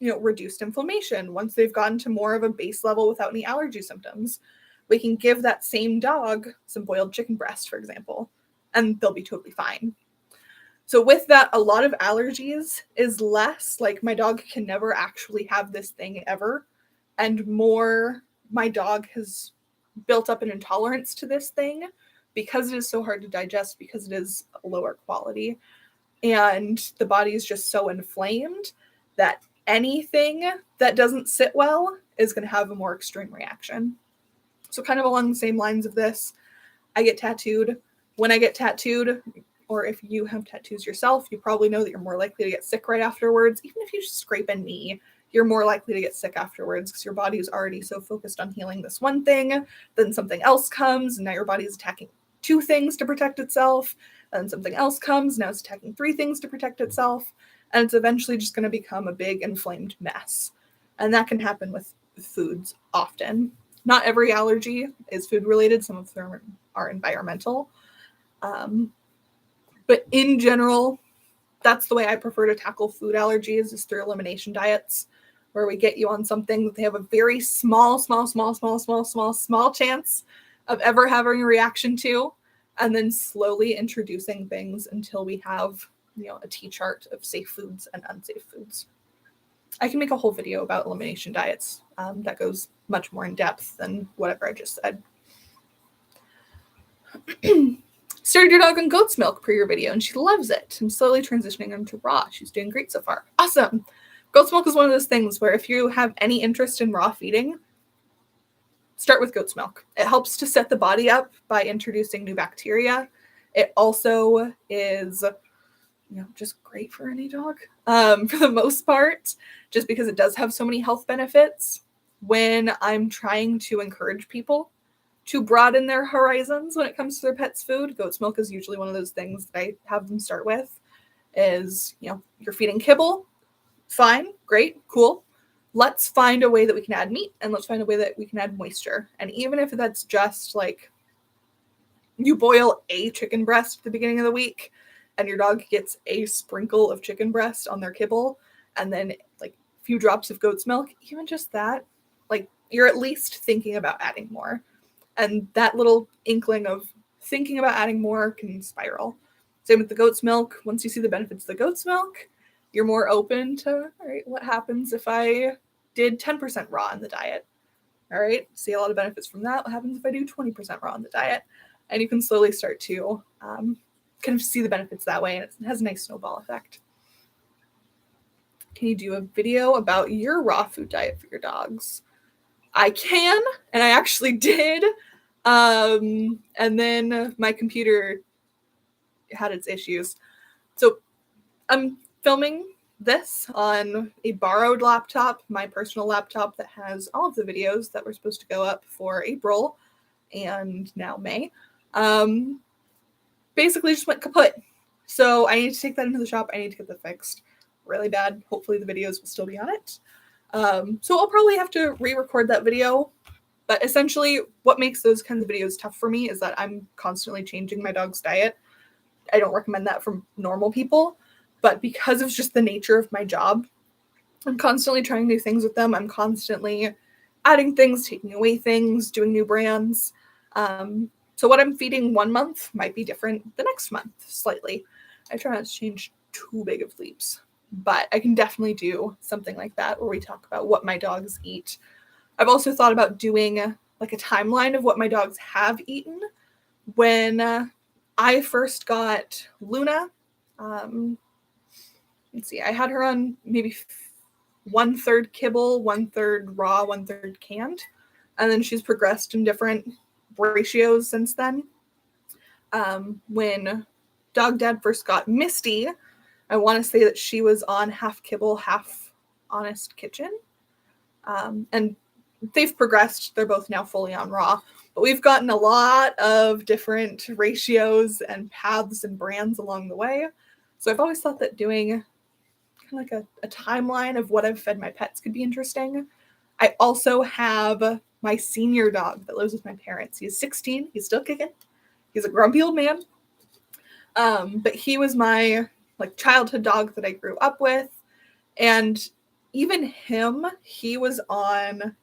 reduced inflammation, once they've gotten to more of a base level without any allergy symptoms. We can give that same dog some boiled chicken breast, for example, and they'll be totally fine. So with that, a lot of allergies is less like my dog can never actually have this thing ever, and more my dog has built up an intolerance to this thing, because it is so hard to digest, because it is lower quality, and the body is just so inflamed that anything that doesn't sit well is going to have a more extreme reaction. So kind of along the same lines of this, I get tattooed. When I get tattooed, or if you have tattoos yourself, you probably know that you're more likely to get sick right afterwards. Even if you scrape a knee, you're more likely to get sick afterwards because your body is already so focused on healing this one thing. Then something else comes, and now your body is attacking 2 things to protect itself. Then something else comes, now it's attacking 3 things to protect itself. And it's eventually just going to become a big inflamed mess. And that can happen with foods often. Not every allergy is food related. Some of them are environmental. But in general, that's the way I prefer to tackle food allergies, is through elimination diets, where we get you on something that they have a very small chance of ever having a reaction to, and then slowly introducing things until we have, a T-chart of safe foods and unsafe foods. I can make a whole video about elimination diets that goes much more in depth than whatever I just said. Started your dog on goat's milk per your video, and she loves it. I'm slowly transitioning into raw. She's doing great so far. Awesome. Goat's milk is one of those things where if you have any interest in raw feeding, start with goat's milk. It helps to set the body up by introducing new bacteria. It also is, just great for any dog for the most part, just because it does have so many health benefits. When I'm trying to encourage people to broaden their horizons when it comes to their pet's food, goat's milk is usually one of those things that I have them start with. Is, you're feeding kibble, fine, great, cool. Let's find a way that we can add meat, and let's find a way that we can add moisture. And even if that's just like you boil a chicken breast at the beginning of the week and your dog gets a sprinkle of chicken breast on their kibble and then like a few drops of goat's milk, even just that, like you're at least thinking about adding more. And that little inkling of thinking about adding more can spiral. Same with the goat's milk. Once you see the benefits of the goat's milk, you're more open to, all right, what happens if I did 10% raw in the diet? All right, see a lot of benefits from that. What happens if I do 20% raw in the diet? And you can slowly start to kind of see the benefits that way, and it has a nice snowball effect. Can you do a video about your raw food diet for your dogs? I can, and I actually did. And then my computer had its issues. So I'm filming this on a borrowed laptop, my personal laptop that has all of the videos that were supposed to go up for April and now May. Basically just went kaput. So I need to take that into the shop. I need to get that fixed really bad. Hopefully the videos will still be on it. So I'll probably have to re-record that video. But essentially, what makes those kinds of videos tough for me is that I'm constantly changing my dog's diet. I don't recommend that for normal people, but because of just the nature of my job, I'm constantly trying new things with them. I'm constantly adding things, taking away things, doing new brands. So what I'm feeding one month might be different the next month, slightly. I try not to change too big of leaps, but I can definitely do something like that where we talk about what my dogs eat. I've also thought about doing like a timeline of what my dogs have eaten. When I first got Luna, let's see, I had her on maybe 1/3 kibble, 1/3 raw, 1/3 canned. And then she's progressed in different ratios since then. When Dog Dad first got Misty, I want to say that she was on half kibble, half Honest Kitchen. And they've progressed. They're both now fully on raw. But we've gotten a lot of different ratios and paths and brands along the way. So I've always thought that doing kind of like a timeline of what I've fed my pets could be interesting. I also have my senior dog that lives with my parents. He's 16. He's still kicking. He's a grumpy old man. But he was my childhood dog that I grew up with. And even him, he was on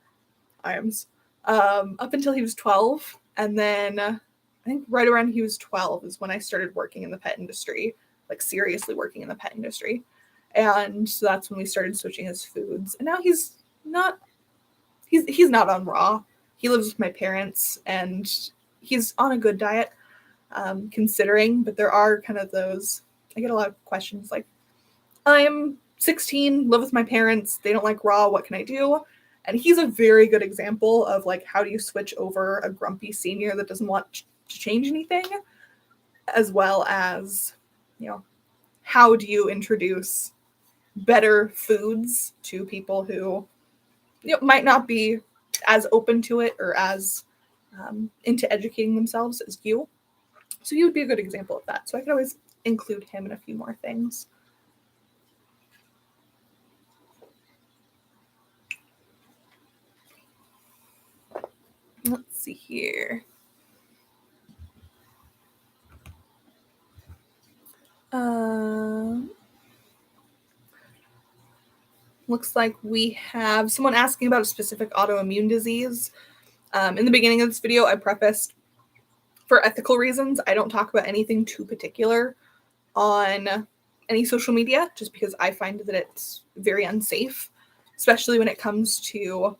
IAMS up until he was 12. And then I think right around he was 12 is when I started working in the pet industry, seriously working in the pet industry. And so that's when we started switching his foods. And now he's not on raw. He lives with my parents and he's on a good diet. considering, but there are kind of those, I get a lot of questions like, I'm 16, live with my parents, they don't like raw, what can I do? And he's a very good example of like, how do you switch over a grumpy senior that doesn't want to change anything, as well as, you know, how do you introduce better foods to people who, you know, might not be as open to it or as into educating themselves as you. So he would be a good example of that. So I could always include him in a few more things. Let's see here. Looks like we have someone asking about a specific autoimmune disease. In the beginning of this video, I prefaced, for ethical reasons, I don't talk about anything too particular on any social media, just because I find that it's very unsafe, especially when it comes to,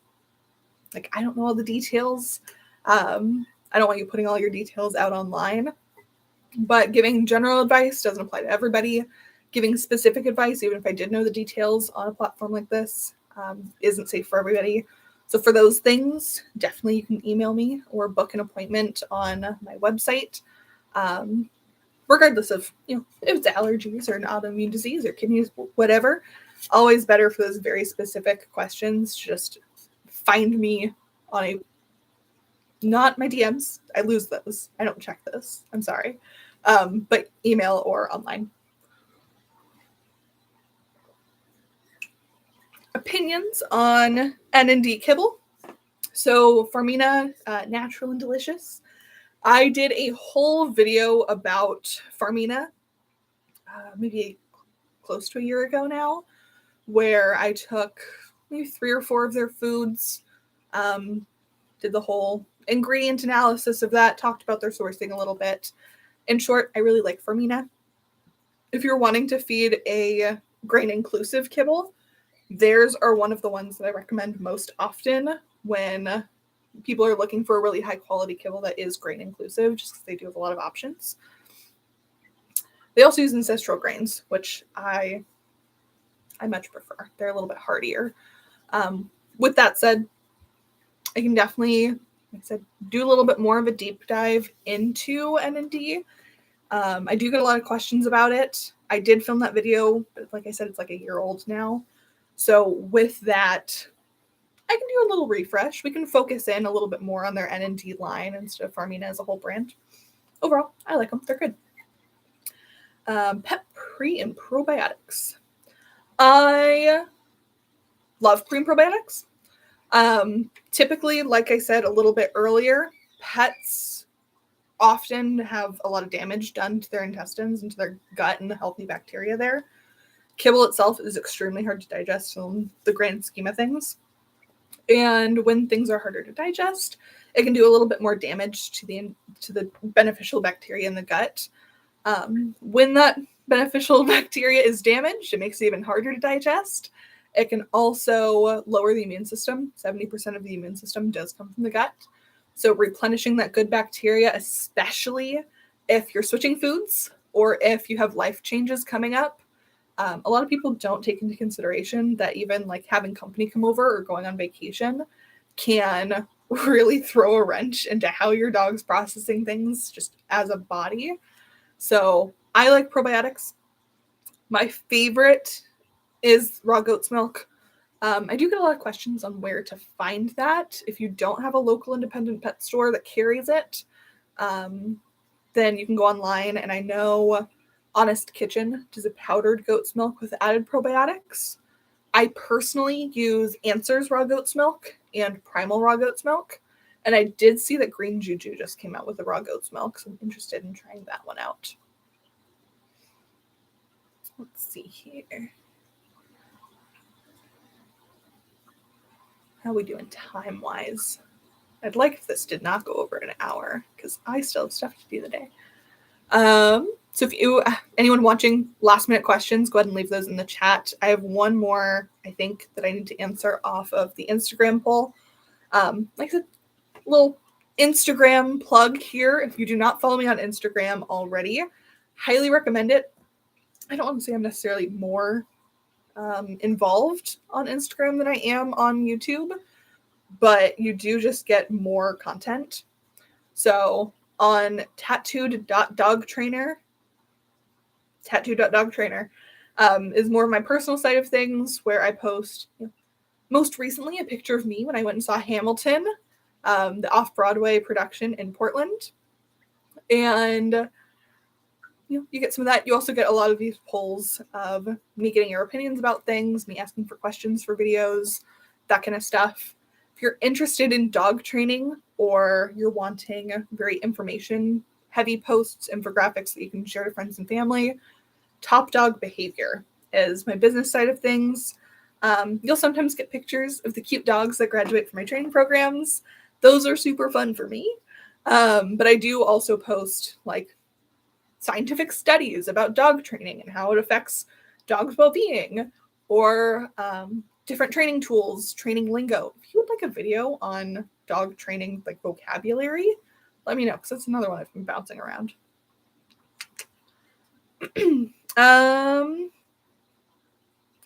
like, I don't know all the details. I don't want you putting all your details out online, but giving general advice doesn't apply to everybody. Giving specific advice, even if I did know the details on a platform like this, isn't safe for everybody. So for those things, definitely you can email me or book an appointment on my website. Regardless of, you know, if it's allergies or an autoimmune disease or kidneys, whatever, always better for those very specific questions. Just find me on a, not my DMs. I lose those. I don't check those. I'm sorry. But email or online. Opinions on N&D kibble. So Farmina, natural and delicious. I did a whole video about Farmina, maybe close to a year ago now, where I took maybe 3 or 4 of their foods, did the whole ingredient analysis of that, talked about their sourcing a little bit. In short, I really like Farmina. If you're wanting to feed a grain-inclusive kibble, theirs are one of the ones that I recommend most often when people are looking for a really high-quality kibble that is grain-inclusive, just because they do have a lot of options. They also use ancestral grains, which I much prefer. They're a little bit heartier. With that said, I can definitely, like I said, do a little bit more of a deep dive into N&D. I do get a lot of questions about it. I did film that video, but like I said, it's like a year old now. So with that, I can do a little refresh. We can focus in a little bit more on their N&D line instead of Farmina as a whole brand. Overall, I like them. They're good. Pet pre and probiotics. I love pre and probiotics. Typically, like I said a little bit earlier, pets often have a lot of damage done to their intestines and to their gut and the healthy bacteria there. Kibble itself is extremely hard to digest in the grand scheme of things. And when things are harder to digest, it can do a little bit more damage to the beneficial bacteria in the gut. When that beneficial bacteria is damaged, it makes it even harder to digest. It can also lower the immune system. 70% of the immune system does come from the gut. So replenishing that good bacteria, especially if you're switching foods or if you have life changes coming up. A lot of people don't take into consideration that even like having company come over or going on vacation can really throw a wrench into how your dog's processing things just as a body. So I like probiotics. My favorite is raw goat's milk. I do get a lot of questions on where to find that. If you don't have a local independent pet store that carries it, then you can go online. And I know Honest Kitchen does a powdered goat's milk with added probiotics. I personally use Answers raw goat's milk and Primal raw goat's milk. And I did see that Green Juju just came out with a raw goat's milk, so I'm interested in trying that one out. Let's see here. How are we doing time-wise? I'd like if this did not go over an hour, because I still have stuff to do today. So if anyone watching, last minute questions, go ahead and leave those in the chat. I have one more, I think, that I need to answer off of the Instagram poll. Like I said, little Instagram plug here. If you do not follow me on Instagram already, highly recommend it. I don't want to say I'm necessarily more involved on Instagram than I am on YouTube, but you do just get more content. So on tattooed.dogtrainer is more of my personal side of things, where I post, most recently, a picture of me when I went and saw Hamilton, the off-Broadway production in Portland. And you get some of that. You also get a lot of these polls of me getting your opinions about things, me asking for questions for videos, that kind of stuff. If you're interested in dog training, or you're wanting very information-heavy posts, infographics that you can share to friends and family, Top Dog Behavior is my business side of things. You'll sometimes get pictures of the cute dogs that graduate from my training programs. Those are super fun for me. But I do also post like scientific studies about dog training and how it affects dogs' well-being, or different training tools, training lingo. If you would like a video on dog training, like vocabulary, let me know, because that's another one I've been bouncing around.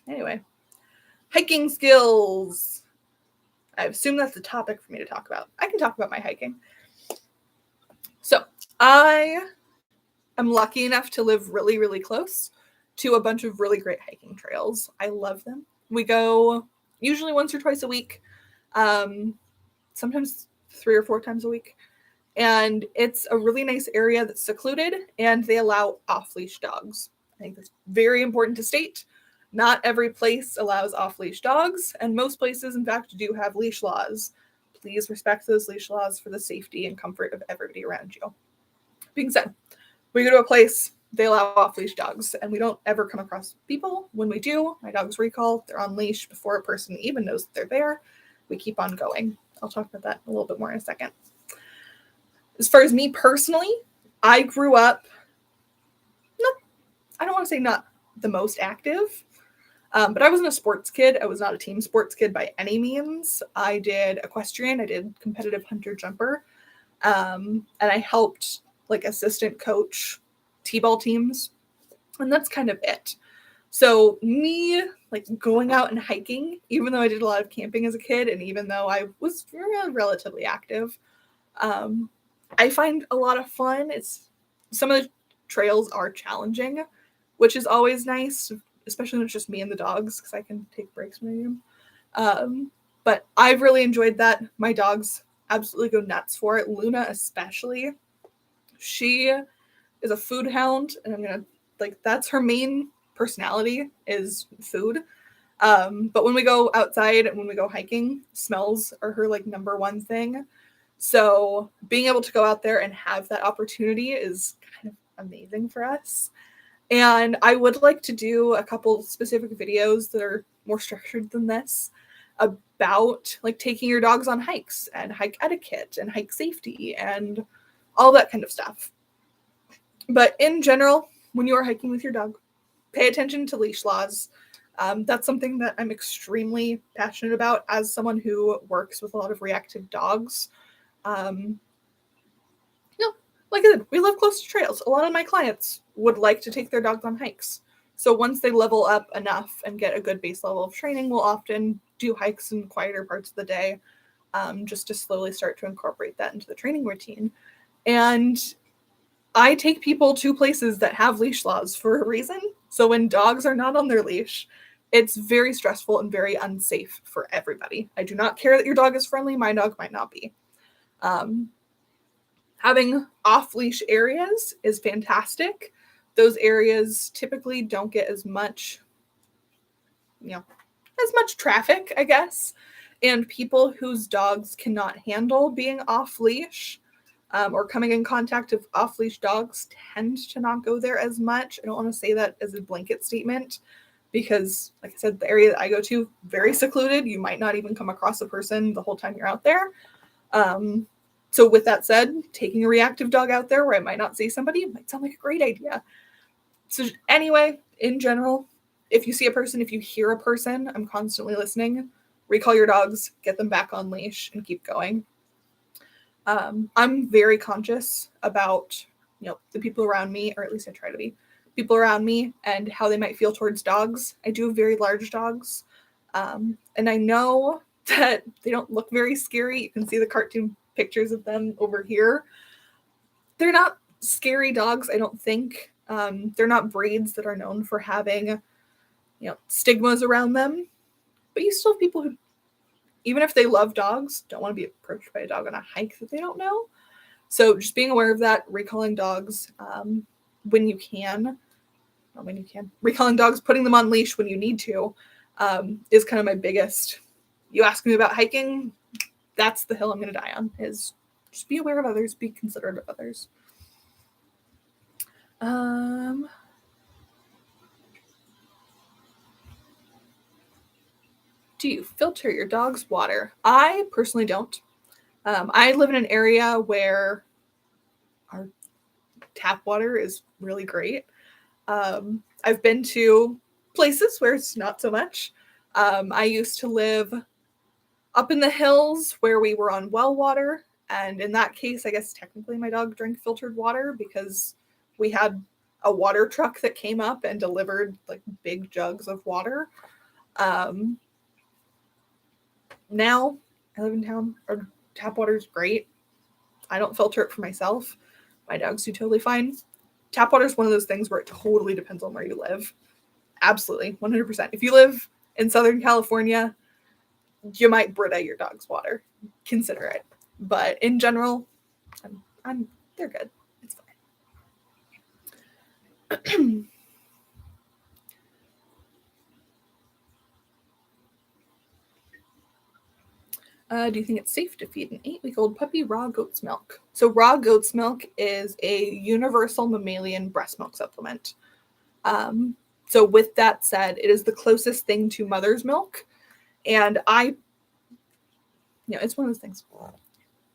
Anyway, hiking skills. I assume that's the topic for me to talk about. I can talk about my hiking. So I am lucky enough to live really, really close to a bunch of really great hiking trails. I love them. We go usually once or twice a week, sometimes 3 or 4 times a week. And it's a really nice area that's secluded, and they allow off-leash dogs. I think that's very important to state. Not every place allows off-leash dogs, and most places, in fact, do have leash laws. Please respect those leash laws for the safety and comfort of everybody around you. Being said, we go to a place, they allow off-leash dogs, and we don't ever come across people. When we do, my dogs recall, they're on leash before a person even knows that they're there. We keep on going. I'll talk about that a little bit more in a second. As far as me personally, I grew up, I don't want to say not the most active, but I wasn't a sports kid. I was not a team sports kid by any means. I did equestrian. I did competitive hunter jumper. And I helped like assistant coach T-ball teams. And that's kind of it. So me like going out and hiking, even though I did a lot of camping as a kid, and even though I was relatively active, I find a lot of fun. Some of the trails are challenging, which is always nice, especially when it's just me and the dogs, because I can take breaks when I need them. But I've really enjoyed that. My dogs absolutely go nuts for it. Luna especially. She is a food hound, and that's her main personality is food. But when we go outside and when we go hiking, smells are her like number one thing. So being able to go out there and have that opportunity is kind of amazing for us. And I would like to do a couple specific videos that are more structured than this about like taking your dogs on hikes and hike etiquette and hike safety and all that kind of stuff. But in general, when you are hiking with your dog, pay attention to leash laws. That's something that I'm extremely passionate about as someone who works with a lot of reactive dogs. Like I said, we live close to trails. A lot of my clients would like to take their dogs on hikes. So once they level up enough and get a good base level of training, we'll often do hikes in quieter parts of the day, just to slowly start to incorporate that into the training routine. And I take people to places that have leash laws for a reason. So when dogs are not on their leash, it's very stressful and very unsafe for everybody. I do not care that your dog is friendly. My dog might not be. Having off-leash areas is fantastic. Those areas typically don't get as much traffic, I guess. And people whose dogs cannot handle being off-leash or coming in contact with off-leash dogs tend to not go there as much. I don't want to say that as a blanket statement because, like I said, the area that I go to, very secluded. You might not even come across a person the whole time you're out there. So with that said, taking a reactive dog out there where I might not see somebody might sound like a great idea. So anyway, in general, if you see a person, if you hear a person, I'm constantly listening. Recall your dogs, get them back on leash, and keep going. I'm very conscious about, the people around me, or at least I try to be, people around me and how they might feel towards dogs. I do have very large dogs. And I know that they don't look very scary. You can see the cartoon pictures of them over here. They're not scary dogs, I don't think. They're not breeds that are known for having, stigmas around them. But you still have people who, even if they love dogs, don't want to be approached by a dog on a hike that they don't know. So just being aware of that, recalling dogs when you can, not when you can, recalling dogs, putting them on leash when you need to, is kind of my biggest. You ask me about hiking, that's the hill I'm going to die on, is just be aware of others, be considerate of others. Do you filter your dog's water? I personally don't. I live in an area where our tap water is really great. I've been to places where it's not so much. I used to live up in the hills where we were on well water. And in that case, I guess technically my dog drank filtered water because we had a water truck that came up and delivered like big jugs of water. Now I live in town. Our tap water is great. I don't filter it for myself. My dogs do totally fine. Tap water is one of those things where it totally depends on where you live. Absolutely, 100%. If you live in Southern California, you might Brita your dog's water. Consider it. But in general, they're good. It's fine. Do you think it's safe to feed an 8-week-old puppy raw goat's milk? So raw goat's milk is a universal mammalian breast milk supplement. So with that said, it is the closest thing to mother's milk. And it's one of those things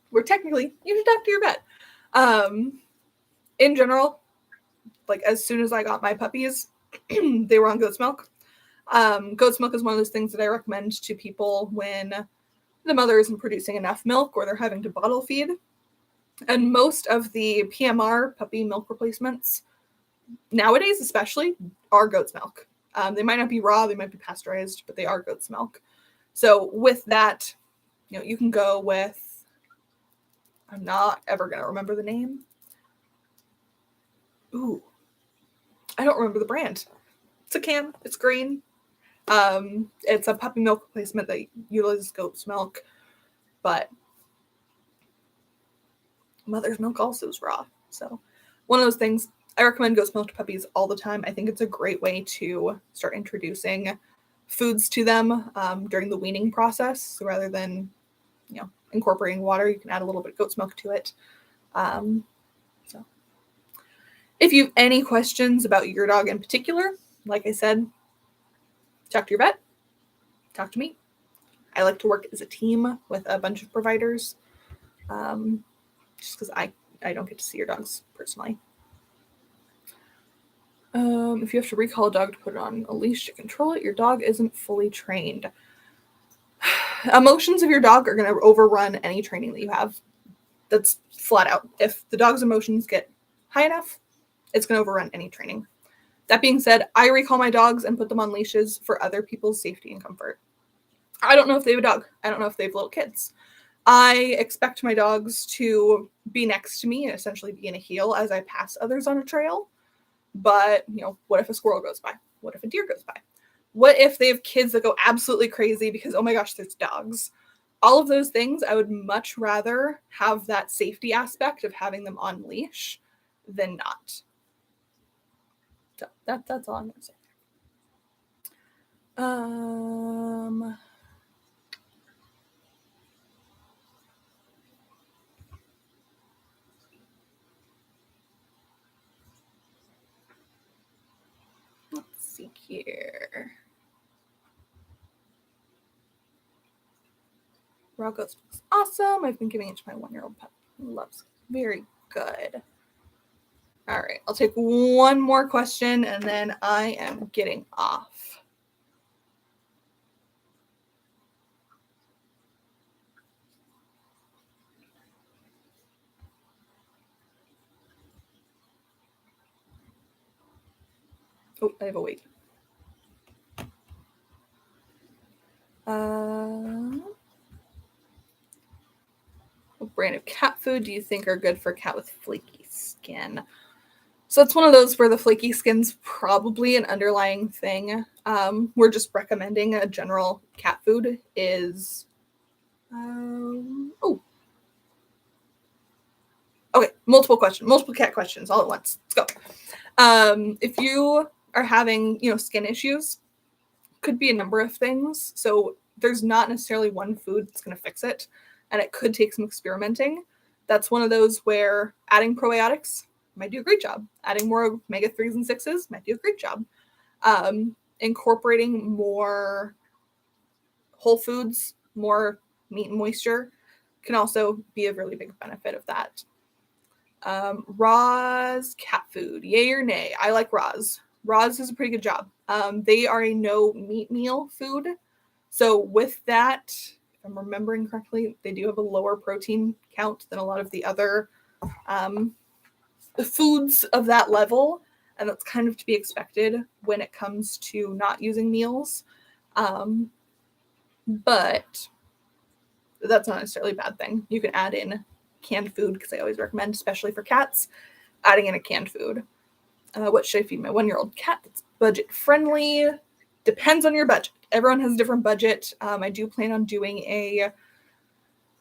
where technically you should talk to your vet. In general, like as soon as I got my puppies, they were on goat's milk. Goat's milk is one of those things that I recommend to people when the mother isn't producing enough milk or they're having to bottle feed. And most of the PMR puppy milk replacements nowadays especially are goat's milk. They might not be raw, they might be pasteurized, but they are goat's milk. So with that, you can go with, I'm not ever going to remember the name. Ooh, I don't remember the brand. It's a can, it's green. It's a puppy milk replacement that utilizes goat's milk, but mother's milk also is raw. So one of those things, I recommend goat's milk to puppies all the time. I think it's a great way to start introducing foods to them during the weaning process. So rather than, incorporating water, you can add a little bit of goat's milk to it. So if you have any questions about your dog in particular, like I said, talk to your vet, talk to me. I like to work as a team with a bunch of providers, just because I don't get to see your dogs personally. If you have to recall a dog to put it on a leash to control it, your dog isn't fully trained. Emotions of your dog are going to overrun any training that you have. That's flat out. If the dog's emotions get high enough, it's going to overrun any training. That being said, I recall my dogs and put them on leashes for other people's safety and comfort. I don't know if they have a dog. I don't know if they have little kids. I expect my dogs to be next to me and essentially be in a heel as I pass others on a trail. But, what if a squirrel goes by? What if a deer goes by? What if they have kids that go absolutely crazy because, oh my gosh, there's dogs? All of those things, I would much rather have that safety aspect of having them on leash than not. So that's all I'm going to say. Let's see here. Raw goat's milk is awesome. I've been giving it to my 1-year-old pup. He loves it. Very good. All right, I'll take one more question and then I am getting off. Oh, I have a wait. What brand of cat food do you think are good for a cat with flaky skin? So it's one of those where the flaky skin's probably an underlying thing. We're just recommending a general cat food is. Okay, multiple cat questions all at once. Let's go. If you are having, skin issues, could be a number of things. So there's not necessarily one food that's going to fix it, and it could take some experimenting. That's one of those where adding probiotics might do a great job. Adding more omega-3s and 6s might do a great job. Incorporating more whole foods, more meat and moisture can also be a really big benefit of that. Raw's cat food, yay or nay? I like Raw's. Raw's does a pretty good job. They are a no meat meal food. So with that, if I'm remembering correctly, they do have a lower protein count than a lot of the other foods of that level. And that's kind of to be expected when it comes to not using meals. But that's not necessarily a bad thing. You can add in canned food, because I always recommend, especially for cats, adding in a canned food. What should I feed my 1-year-old cat that's budget friendly? Depends on your budget. Everyone has a different budget. I do plan on doing a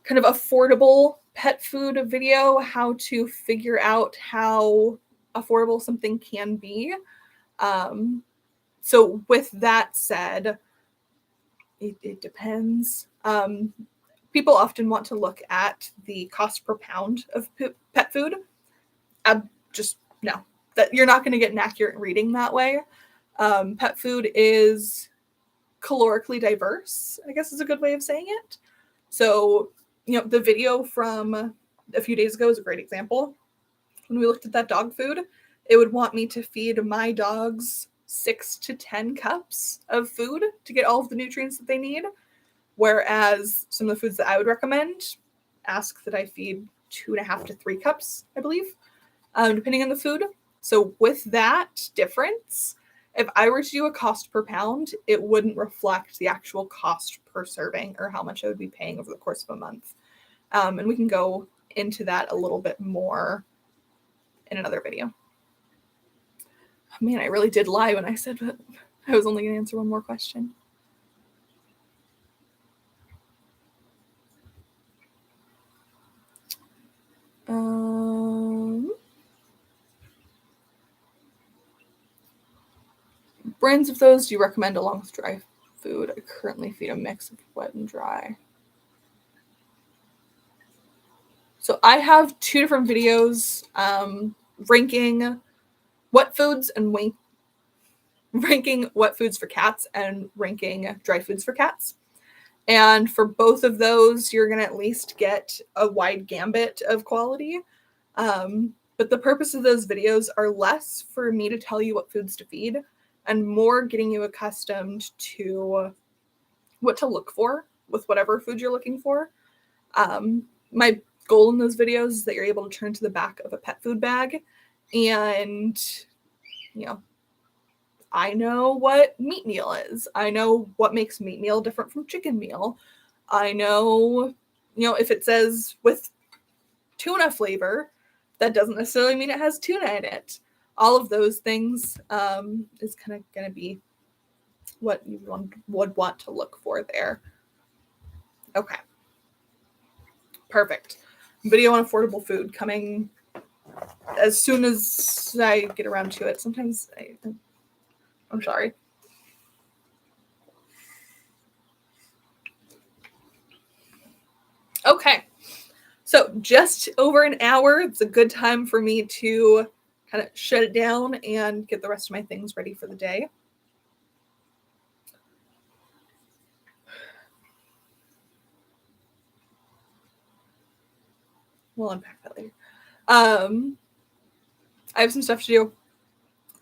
kind of affordable pet food video, how to figure out how affordable something can be. So with that said, it depends. People often want to look at the cost per pound of pet food. Just no, that you're not going to get an accurate reading that way. Pet food is calorically diverse, I guess is a good way of saying it. So, the video from a few days ago is a great example. When we looked at that dog food, it would want me to feed my dogs 6 to 10 cups of food to get all of the nutrients that they need. Whereas some of the foods that I would recommend ask that I feed 2.5 to 3 cups, I believe, depending on the food. So with that difference, if I were to do a cost per pound, it wouldn't reflect the actual cost per serving or how much I would be paying over the course of a month. And we can go into that a little bit more in another video. Oh, man, I really did lie when I said that I was only going to answer one more question. Brands of those do you recommend along with dry food? I currently feed a mix of wet and dry. So I have 2 different videos ranking wet foods and ranking wet foods for cats and ranking dry foods for cats. And for both of those, you're going to at least get a wide gambit of quality. But the purpose of those videos are less for me to tell you what foods to feed and more getting you accustomed to what to look for with whatever food you're looking for. My goal in those videos is that you're able to turn to the back of a pet food bag and, I know what meat meal is. I know what makes meat meal different from chicken meal. I know, if it says with tuna flavor, that doesn't necessarily mean it has tuna in it. All of those things is kind of going to be what you would want to look for there. Okay. Perfect. Video on affordable food coming as soon as I get around to it. Sometimes I'm sorry. Okay. So just over an hour. It's a good time for me to kind of shut it down and get the rest of my things ready for the day. We'll unpack that later. I have some stuff to do.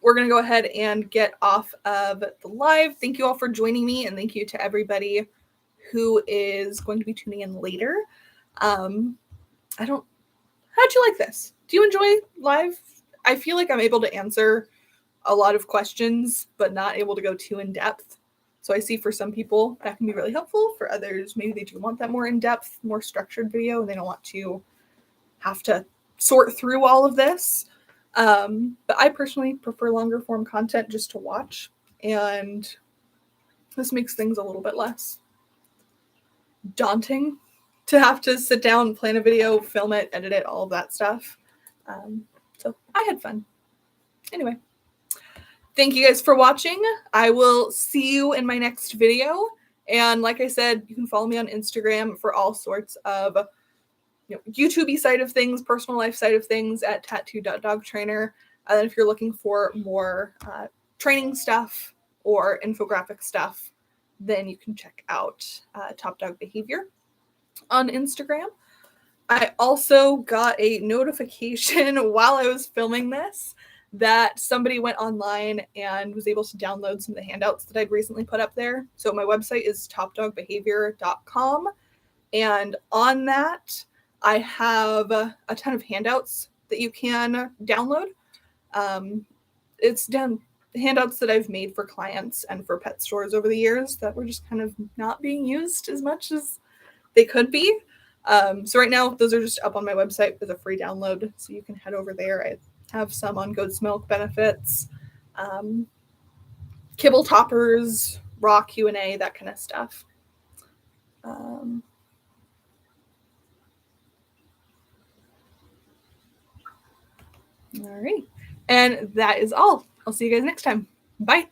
We're going to go ahead and get off of the live. Thank you all for joining me, and thank you to everybody who is going to be tuning in later. How'd you like this? Do you enjoy live? I feel like I'm able to answer a lot of questions, but not able to go too in depth. So I see for some people that can be really helpful. For others, maybe they do want that more in depth, more structured video, and they don't want to have to sort through all of this. But I personally prefer longer form content just to watch, and this makes things a little bit less daunting to have to sit down, plan a video, film it, edit it, all of that stuff. So I had fun. Anyway, thank you guys for watching. I will see you in my next video. And like I said, you can follow me on Instagram for all sorts of YouTube-y side of things, personal life side of things at tattoo.dogtrainer. And then if you're looking for more training stuff or infographic stuff, then you can check out Top Dog Behavior on Instagram. I also got a notification while I was filming this that somebody went online and was able to download some of the handouts that I'd recently put up there. So my website is topdogbehavior.com. And on that, I have a ton of handouts that you can download. It's handouts that I've made for clients and for pet stores over the years that were just kind of not being used as much as they could be. So right now, those are just up on my website as a free download. So you can head over there. I have some on goat's milk benefits, kibble toppers, raw Q&A, that kind of stuff. All right. And that is all. I'll see you guys next time. Bye.